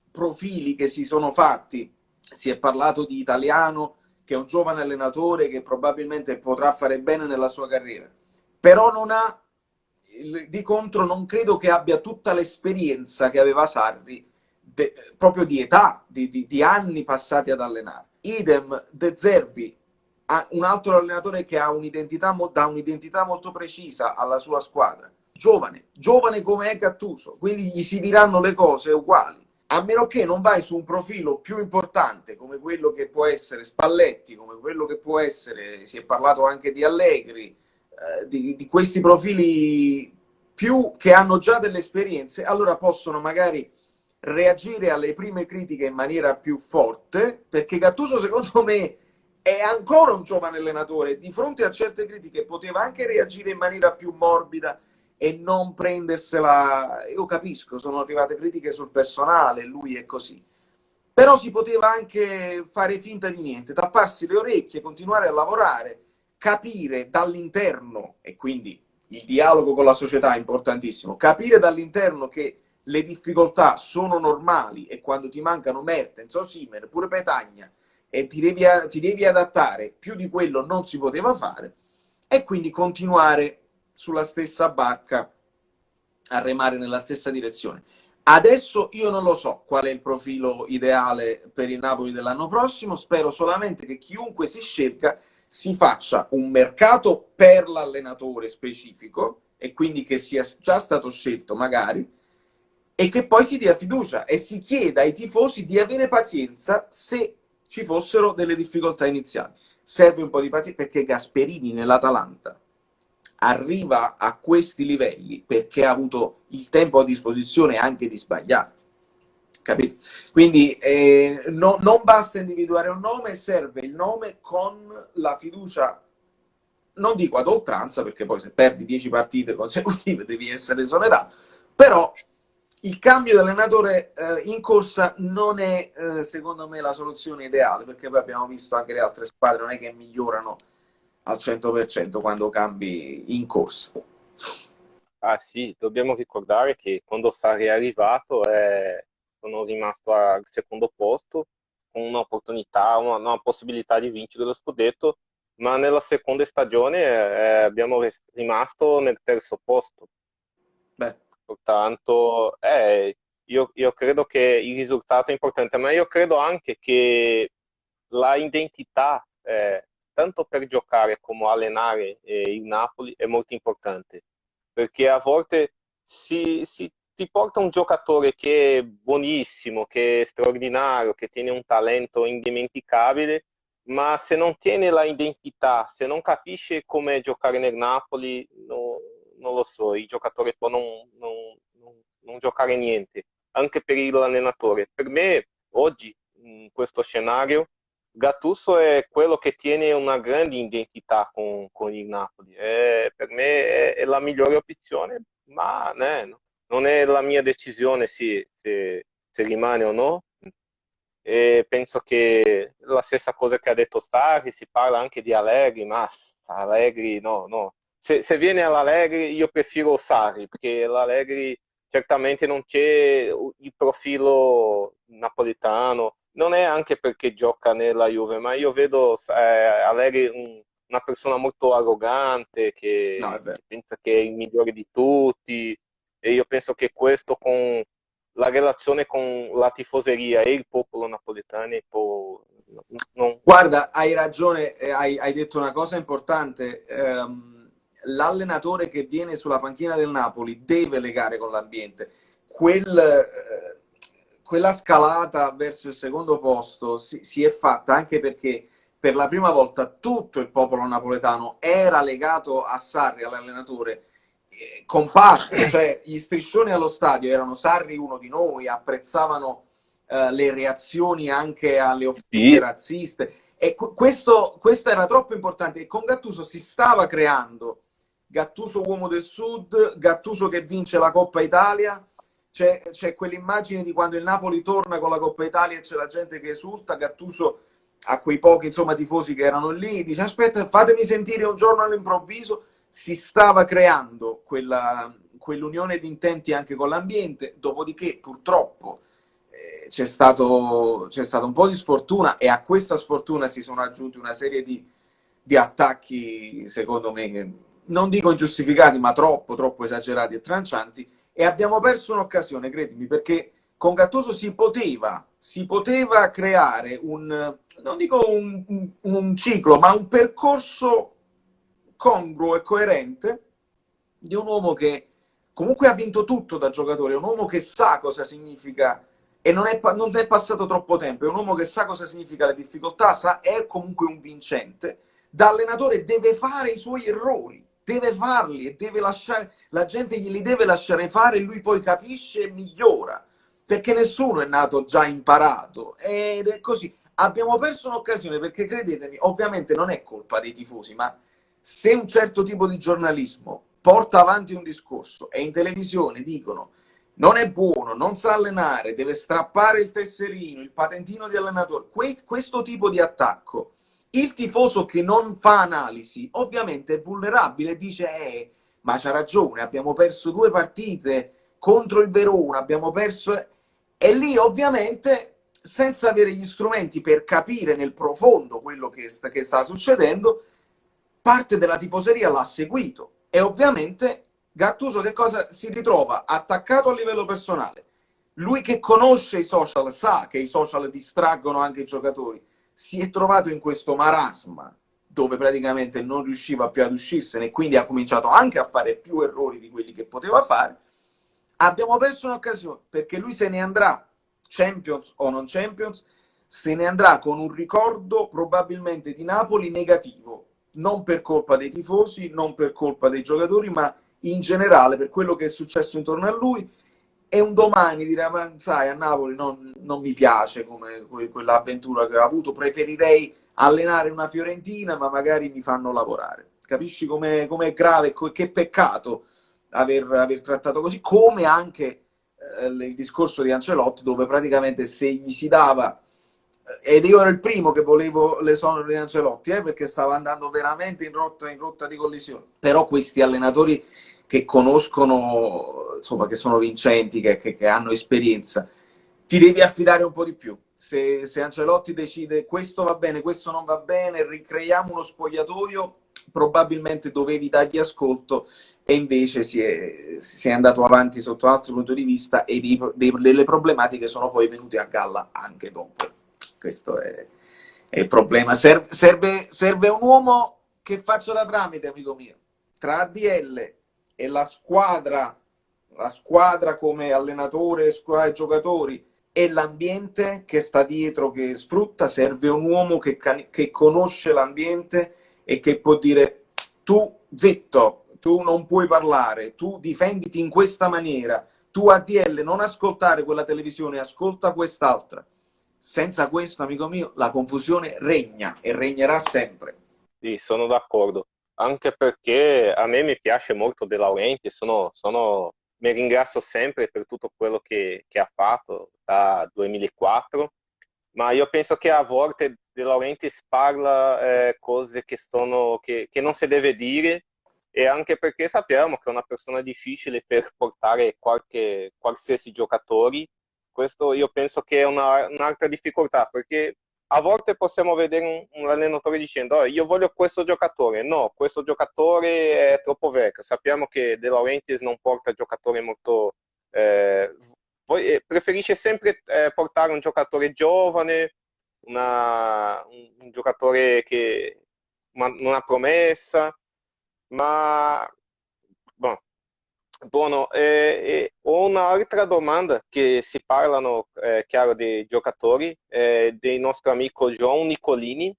profili che si sono fatti, si è parlato di Italiano, che è un giovane allenatore che probabilmente potrà fare bene nella sua carriera, però non ha, di contro non credo che abbia tutta l'esperienza che aveva Sarri, proprio di età, di anni passati ad allenare. Idem De Zerbi, un altro allenatore che ha dà un'identità molto precisa alla sua squadra, giovane come è Gattuso, quindi gli si diranno le cose uguali, a meno che non vai su un profilo più importante come quello che può essere Spalletti, come quello che può essere, si è parlato anche di Allegri, di questi profili più che hanno già delle esperienze, allora possono magari reagire alle prime critiche in maniera più forte, perché Gattuso secondo me è ancora un giovane allenatore, di fronte a certe critiche poteva anche reagire in maniera più morbida e non prendersela. Io capisco, sono arrivate critiche sul personale, lui è così, Però si poteva anche fare finta di niente, tapparsi le orecchie, continuare a lavorare, capire dall'interno, e quindi il dialogo con la società è importantissimo, capire dall'interno che le difficoltà sono normali e quando ti mancano Mertens o Simmer, pure Petagna, e ti devi adattare, più di quello non si poteva fare, e quindi continuare sulla stessa barca a remare nella stessa direzione. Adesso io non lo so qual è il profilo ideale per il Napoli dell'anno prossimo, spero solamente che chiunque si scelga si faccia un mercato per l'allenatore specifico e quindi che sia già stato scelto magari, e che poi si dia fiducia e si chieda ai tifosi di avere pazienza se ci fossero delle difficoltà iniziali. Serve un po' di pazienza perché Gasperini nell'Atalanta arriva a questi livelli perché ha avuto il tempo a disposizione anche di sbagliare, capito? Quindi non basta individuare un nome, serve il nome con la fiducia, non dico ad oltranza perché poi se perdi 10 partite consecutive devi essere esonerato, però il cambio di allenatore in corsa non è secondo me la soluzione ideale, perché poi abbiamo visto anche le altre squadre non è che migliorano al 100% quando cambi in corsa. Ah sì, dobbiamo ricordare che quando Sarri è arrivato sono rimasto al secondo posto con un'opportunità, una possibilità di vincere lo scudetto, ma nella seconda stagione abbiamo rimasto nel terzo posto. Beh, Pertanto io credo che il risultato è importante, ma io credo anche che la identità, tanto per giocare come allenare il Napoli, è molto importante, perché a volte ti porta un giocatore che è buonissimo, che è straordinario, che tiene un talento indimenticabile, ma se non tiene la identità, se non capisce come giocare nel Napoli, non lo so, il giocatore può non giocare niente, anche per l'allenatore. Per me, oggi, in questo scenario, Gattuso è quello che tiene una grande identità con il Napoli. Per me è la migliore opzione, ma non è la mia decisione se rimane o no. E penso che la stessa cosa che ha detto Sarri, si parla anche di Allegri, ma Allegri no, no. Se viene all'Allegri io prefiro Sarri, perché l'Allegri certamente non c'è il profilo napoletano, non è anche perché gioca nella Juve, ma io vedo Allegri una persona molto arrogante no, è che vero. pensa che è il migliore di tutti, e io penso che questo con la relazione con la tifoseria e il popolo napoletano non. Guarda, hai ragione, hai detto una cosa importante. L'allenatore che viene sulla panchina del Napoli deve legare con l'ambiente. Quella scalata verso il secondo posto si è fatta anche perché per la prima volta tutto il popolo napoletano era legato a Sarri, all'allenatore, compatto, cioè gli striscioni allo stadio erano Sarri uno di noi, apprezzavano le reazioni anche alle offese Sì, razziste, e questo era troppo importante, e con Gattuso si stava creando Gattuso uomo del Sud, Gattuso che vince la Coppa Italia. C'è quell'immagine di quando il Napoli torna con la Coppa Italia e c'è la gente che esulta, Gattuso a quei pochi insomma tifosi che erano lì dice aspetta, fatemi sentire un giorno all'improvviso. Si stava creando quell'unione di intenti anche con l'ambiente, dopodiché purtroppo c'è stato un po' di sfortuna, e a questa sfortuna si sono aggiunti una serie di attacchi, secondo me, che non dico ingiustificati, ma troppo esagerati e trancianti, e abbiamo perso un'occasione, credimi, perché con Gattuso si poteva creare non dico un ciclo, ma un percorso congruo e coerente di un uomo che comunque ha vinto tutto da giocatore, è un uomo che sa cosa significa, e non è passato troppo tempo, è un uomo che sa cosa significa le difficoltà, è comunque un vincente. Da allenatore deve fare i suoi errori, deve farli e deve lasciare, la gente glieli deve lasciare fare, e lui poi capisce e migliora, perché nessuno è nato già imparato, ed è così. Abbiamo perso un'occasione perché, credetemi, ovviamente non è colpa dei tifosi, ma se un certo tipo di giornalismo porta avanti un discorso e in televisione dicono non è buono, non sa allenare, deve strappare il tesserino, il patentino di allenatore, questo tipo di attacco, il tifoso che non fa analisi ovviamente è vulnerabile, dice ma c'ha ragione, abbiamo perso 2 partite contro il Verona, abbiamo perso... E lì ovviamente, senza avere gli strumenti per capire nel profondo quello che sta succedendo, parte della tifoseria l'ha seguito e ovviamente Gattuso che cosa si ritrova? Attaccato a livello personale. Lui che conosce i social sa che i social distraggono anche i giocatori. Si è trovato in questo marasma dove praticamente non riusciva più ad uscirsene e quindi ha cominciato anche a fare più errori di quelli che poteva fare. Abbiamo perso un'occasione perché lui se ne andrà, Champions o non Champions, se ne andrà con un ricordo probabilmente di Napoli negativo, non per colpa dei tifosi, non per colpa dei giocatori, ma in generale per quello che è successo intorno a lui. E un domani dirà, ma sai, a Napoli non mi piace come quell'avventura che ho avuto, preferirei allenare una Fiorentina, ma magari mi fanno lavorare. Capisci com'è grave, che peccato aver trattato così, come anche il discorso di Ancelotti, dove praticamente se gli si dava, ed io ero il primo che volevo l'esonero di Ancelotti, perché stava andando veramente in rotta di collisione, però questi allenatori che conoscono, insomma, che sono vincenti, che hanno esperienza, ti devi affidare un po' di più. Se Ancelotti decide questo va bene, questo non va bene, ricreiamo uno spogliatoio, probabilmente dovevi dargli ascolto e invece si è andato avanti sotto altro punto di vista e delle problematiche sono poi venute a galla anche dopo. Questo è il problema. Serve un uomo che faccia da tramite, amico mio, tra ADL e la squadra come allenatore, squadra e giocatori e l'ambiente che sta dietro, che sfrutta. Serve un uomo che conosce l'ambiente e che può dire tu zitto, tu non puoi parlare, tu difenditi in questa maniera, tu ADL non ascoltare quella televisione, ascolta quest'altra. Senza questo, amico mio, la confusione regna e regnerà sempre. Sì, sono d'accordo. Anche perché a me mi piace molto De Laurentiis, mi ringrazio sempre per tutto quello che ha fatto da 2004, ma io penso che a volte De Laurentiis parla cose che non si deve dire, e anche perché sappiamo che è una persona difficile per portare qualsiasi giocatore. Questo io penso che è un'altra difficoltà, perché a volte possiamo vedere un allenatore dicendo io voglio questo giocatore, no, questo giocatore è troppo vecchio. Sappiamo che De Laurentiis non porta giocatori molto... preferisce sempre portare un giocatore giovane, un giocatore che una promessa, ma... Boh. Buono, ho un'altra domanda che si parlano, chiaro, dei giocatori, del nostro amico João Nicolini.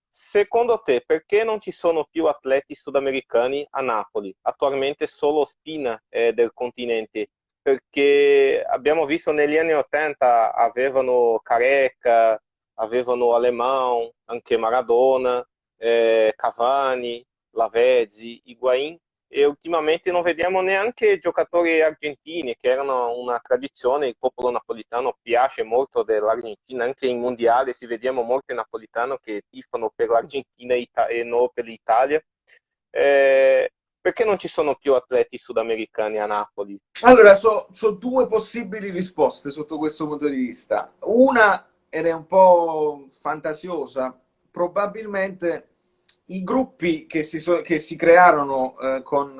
Secondo te, perché non ci sono più atleti sudamericani a Napoli? Attualmente solo Spina è del continente, perché abbiamo visto negli anni 80 avevano Careca, avevano Alemão, anche Maradona, Cavani, Lavezzi, Higuaín, e ultimamente non vediamo neanche giocatori argentini, che erano una tradizione. Il popolo napolitano piace molto dell'Argentina, anche in mondiale si vediamo molti napolitani che tifano per l'Argentina e non per l'Italia. Perché non ci sono più atleti sudamericani a Napoli? Allora, so 2 possibili risposte sotto questo punto di vista. Una, ed è un po' fantasiosa, probabilmente i gruppi che si crearono con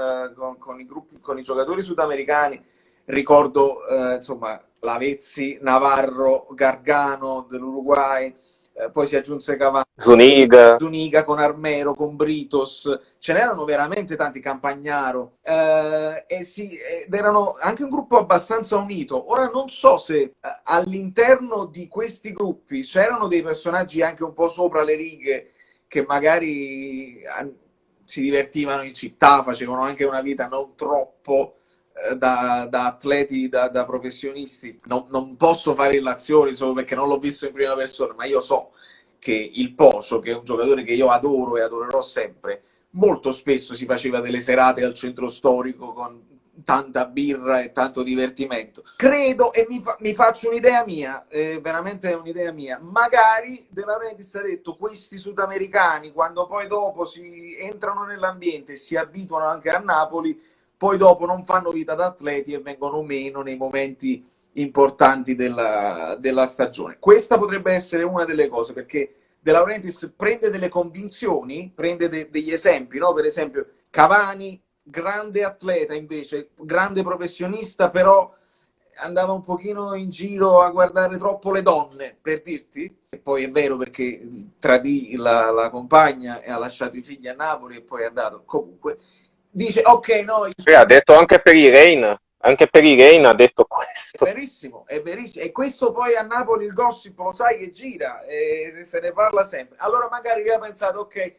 i giocatori sudamericani, ricordo insomma Lavezzi, Navarro, Gargano dell'Uruguay, poi si aggiunse Cavani, Zuniga con Armero, con Britos, ce n'erano veramente tanti, Campagnaro, ed erano anche un gruppo abbastanza unito. Ora non so se all'interno di questi gruppi c'erano dei personaggi anche un po' sopra le righe, che magari si divertivano in città, facevano anche una vita non troppo da atleti, da professionisti. Non posso fare illazioni solo perché non l'ho visto in prima persona, ma io so che il Pocio, che è un giocatore che io adoro e adorerò sempre, molto spesso si faceva delle serate al centro storico con tanta birra e tanto divertimento. Credo, e mi faccio un'idea mia, veramente è un'idea mia, magari De Laurentiis ha detto questi sudamericani, quando poi dopo si entrano nell'ambiente e si abituano anche a Napoli, poi dopo non fanno vita da atleti e vengono meno nei momenti importanti della stagione. Questa potrebbe essere una delle cose, perché De Laurentiis prende delle convinzioni, prende degli esempi, no? Per esempio Cavani, grande atleta invece, grande professionista, però andava un pochino in giro a guardare troppo le donne, per dirti. E poi è vero, perché tradì la compagna e ha lasciato i figli a Napoli e poi è andato. Comunque dice ok, no, Ha detto anche per i Reina ha detto questo. è verissimo. E questo poi a Napoli il gossip lo sai che gira, e se ne parla sempre. Allora magari vi ha pensato, ok,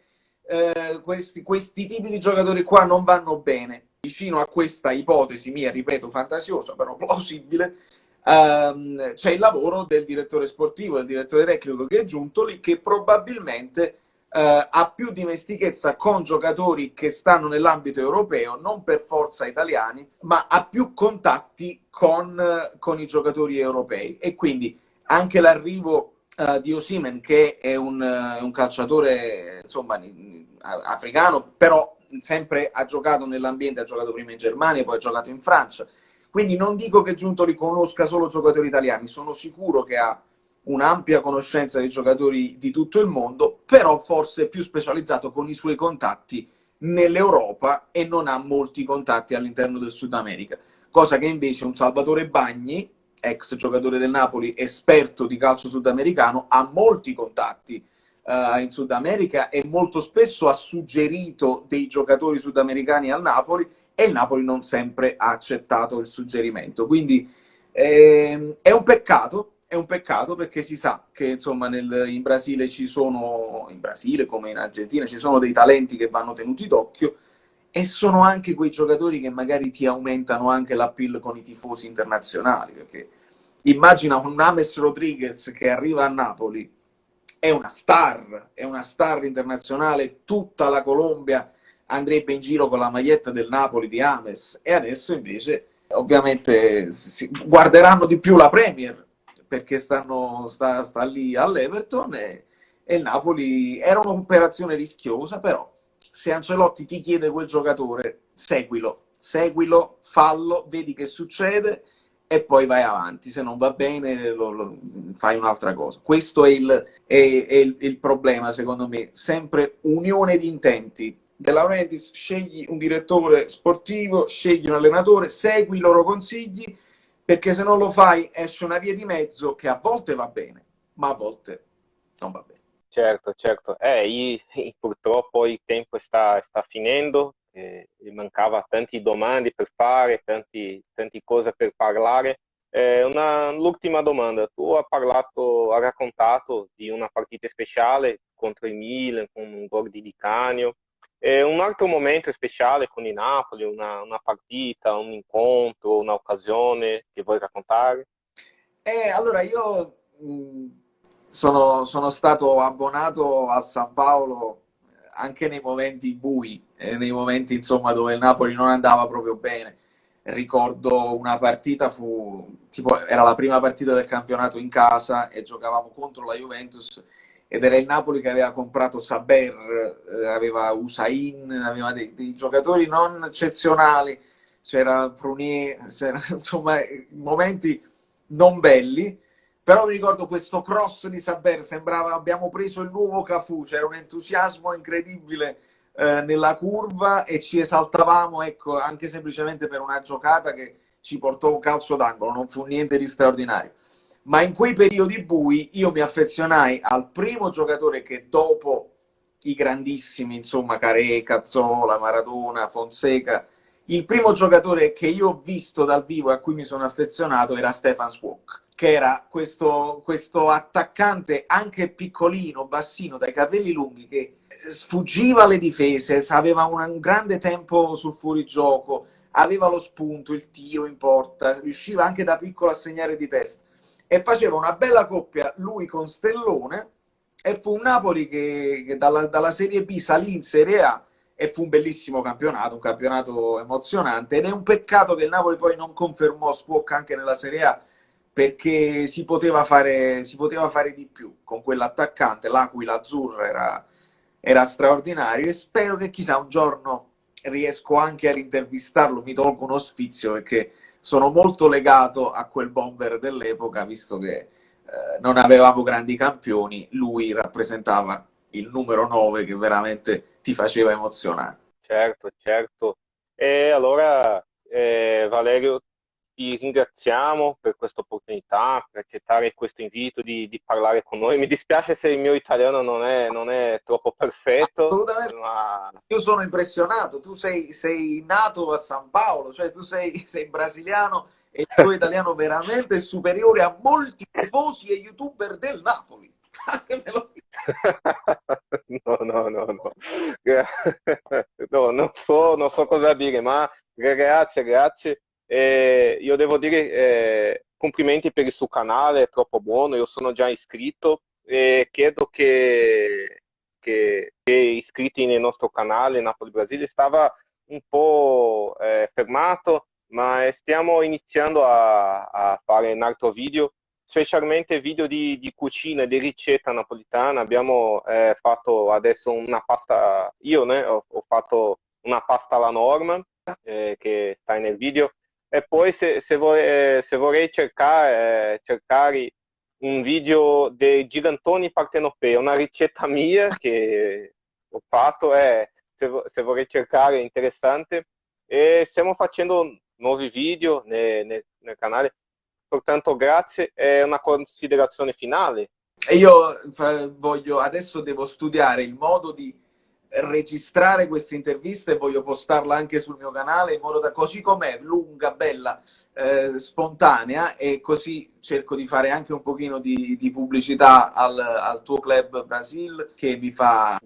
questi tipi di giocatori qua non vanno bene. Vicino a questa ipotesi mia, ripeto, fantasiosa, però plausibile, c'è il lavoro del direttore sportivo, del direttore tecnico che è giunto lì, che probabilmente ha più dimestichezza con giocatori che stanno nell'ambito europeo, non per forza italiani, ma ha più contatti con i giocatori europei. E quindi anche l'arrivo di Osimhen, che è un calciatore insomma africano, però sempre ha giocato nell'ambiente, ha giocato prima in Germania, poi ha giocato in Francia. Quindi non dico che Giuntoli conosca solo giocatori italiani, sono sicuro che ha un'ampia conoscenza dei giocatori di tutto il mondo, però forse è più specializzato con i suoi contatti nell'Europa e non ha molti contatti all'interno del Sud America, cosa che invece un Salvatore Bagni, ex giocatore del Napoli, esperto di calcio sudamericano, ha molti contatti in Sud America e molto spesso ha suggerito dei giocatori sudamericani al Napoli, e il Napoli non sempre ha accettato il suggerimento. Quindi è un peccato, perché si sa che insomma in Brasile in Brasile come in Argentina ci sono dei talenti che vanno tenuti d'occhio, e sono anche quei giocatori che magari ti aumentano anche l'appeal con i tifosi internazionali, perché immagina un James Rodriguez che arriva a Napoli, è una star internazionale, tutta la Colombia andrebbe in giro con la maglietta del Napoli di James, e adesso invece ovviamente guarderanno di più la Premier, perché sta lì all'Everton, e il Napoli era un'operazione rischiosa, però se Ancelotti ti chiede quel giocatore, seguilo, fallo, vedi che succede e poi vai avanti. Se non va bene fai un'altra cosa. Questo è il problema, secondo me, sempre unione di intenti. De Laurentiis, scegli un direttore sportivo, scegli un allenatore, segui i loro consigli, perché se non lo fai esce una via di mezzo che a volte va bene, ma a volte non va bene. Certo, certo. Purtroppo il tempo sta finendo, mi mancava tanti domande per fare, tanti cose per parlare. L'ultima domanda, tu hai raccontato di una partita speciale contro il Milan, con un gol di Canio. Un altro momento speciale con il Napoli, una partita, un incontro, un'occasione che vuoi raccontare? Allora io sono stato abbonato al San Paolo anche nei momenti bui, nei momenti insomma dove il Napoli non andava proprio bene. Ricordo una partita, era la prima partita del campionato in casa e giocavamo contro la Juventus, ed era il Napoli che aveva comprato Saber, aveva Usain, aveva dei giocatori non eccezionali, c'era Prunier, insomma momenti non belli. Però mi ricordo questo cross di Saber, sembrava abbiamo preso il nuovo Cafù, c'era un entusiasmo incredibile nella curva, e ci esaltavamo, ecco, anche semplicemente per una giocata che ci portò un calcio d'angolo, non fu niente di straordinario. Ma in quei periodi bui io mi affezionai al primo giocatore che, dopo i grandissimi, insomma, Caré, Cazzola, Maradona, Fonseca, il primo giocatore che io ho visto dal vivo e a cui mi sono affezionato era Stefan Swok, che era questo attaccante anche piccolino, bassino, dai capelli lunghi, che sfuggiva le difese, aveva un grande tempo sul fuorigioco, aveva lo spunto, il tiro in porta, riusciva anche da piccolo a segnare di testa, e faceva una bella coppia lui con Stellone, e fu un Napoli che dalla Serie B salì in Serie A, e fu un bellissimo campionato, un campionato emozionante, ed è un peccato che il Napoli poi non confermò Squawka anche nella Serie A, perché si poteva fare di più con quell'attaccante. L'Aquila Azzurra era straordinario, e spero che chissà un giorno riesco anche ad intervistarlo, mi tolgo uno sfizio, perché sono molto legato a quel bomber dell'epoca, visto che non avevamo grandi campioni, lui rappresentava il numero 9 che veramente ti faceva emozionare. Certo, certo. E allora, Valerio, ti ringraziamo per questa opportunità, per accettare questo invito di parlare con noi. Mi dispiace se il mio italiano non è troppo perfetto, Assolutamente. ma Io sono impressionato, tu sei nato a San Paolo, cioè tu sei brasiliano, e il tuo italiano veramente è superiore a molti tifosi e youtuber del Napoli. Fatemelo dire. No, no, no, no. No, non so cosa dire, ma grazie, grazie. Io devo dire complimenti per il suo canale, è troppo buono, io sono già iscritto e chiedo che iscritti nel nostro canale Napoli Brasile stava un po' fermato, ma stiamo iniziando a fare un altro video, specialmente video di cucina, di ricetta napolitana. Abbiamo fatto adesso una pasta, io ho fatto una pasta alla norma che sta nel video, e poi se vorrei cercare un video dei gigantoni partenopei, una ricetta mia che ho fatto, se vorrei cercare, è interessante, e stiamo facendo nuovi video nel canale. Soltanto grazie, è una considerazione finale. E io adesso devo studiare il modo di registrare queste interviste, e voglio postarla anche sul mio canale, in modo da, così com'è, lunga, bella, spontanea, e così cerco di fare anche un pochino di pubblicità al tuo club Brasil, che mi fa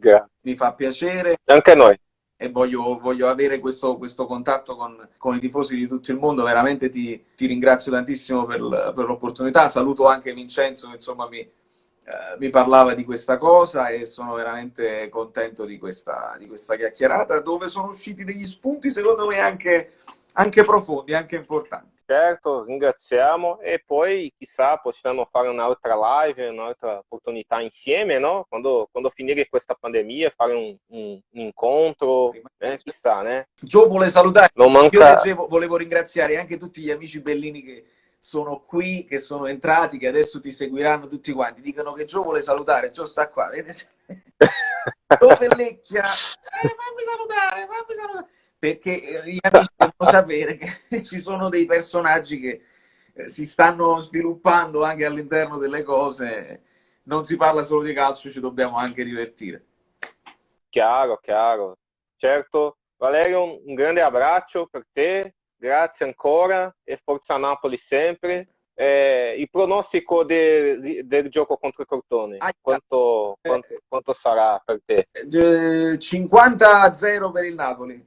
piacere, Anche a noi. e voglio avere questo contatto con i tifosi di tutto il mondo. Veramente ti ringrazio tantissimo per l'opportunità. Saluto anche Vincenzo, che insomma mi parlava di questa cosa, e sono veramente contento di questa chiacchierata, dove sono usciti degli spunti secondo me anche profondi, anche importanti. Certo, ringraziamo, e poi chissà possiamo fare un'altra live, un'altra opportunità insieme, no? Quando finire questa pandemia, fare un incontro, chissà, né? Gio vuole salutare, Non io manca... leggevo, volevo ringraziare anche tutti gli amici bellini che sono qui, che sono entrati, che adesso ti seguiranno tutti quanti. Dicono che Gio vuole salutare. Gio sta qua, vedete? Dove lecchia? Fammi salutare. Perché gli amici devono sapere che ci sono dei personaggi che si stanno sviluppando anche all'interno delle cose. Non si parla solo di calcio, ci dobbiamo anche divertire. Chiaro, chiaro. Certo, Valerio, un grande abbraccio per te. Grazie ancora, e forza Napoli sempre. Il pronostico del gioco contro il Crotone, quanto sarà per te? 50-0 per il Napoli.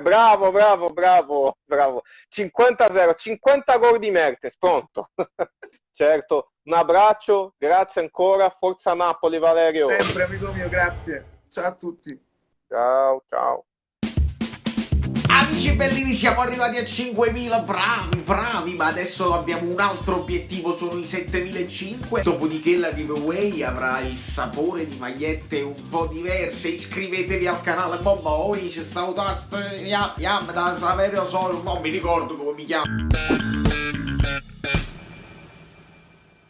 Bravo. 50-0, 50 gol di Mertens, pronto. Certo, un abbraccio, grazie ancora, forza Napoli, Valerio. Sempre, amico mio, grazie. Ciao a tutti. Ciao. Amici bellini, siamo arrivati a 5.000, bravi, ma adesso abbiamo un altro obiettivo, sono i 7.500. Dopodiché la giveaway avrà il sapore di magliette un po' diverse. Iscrivetevi al canale, c'è stato tasto, da Saverio Sol, non mi ricordo come mi chiamo.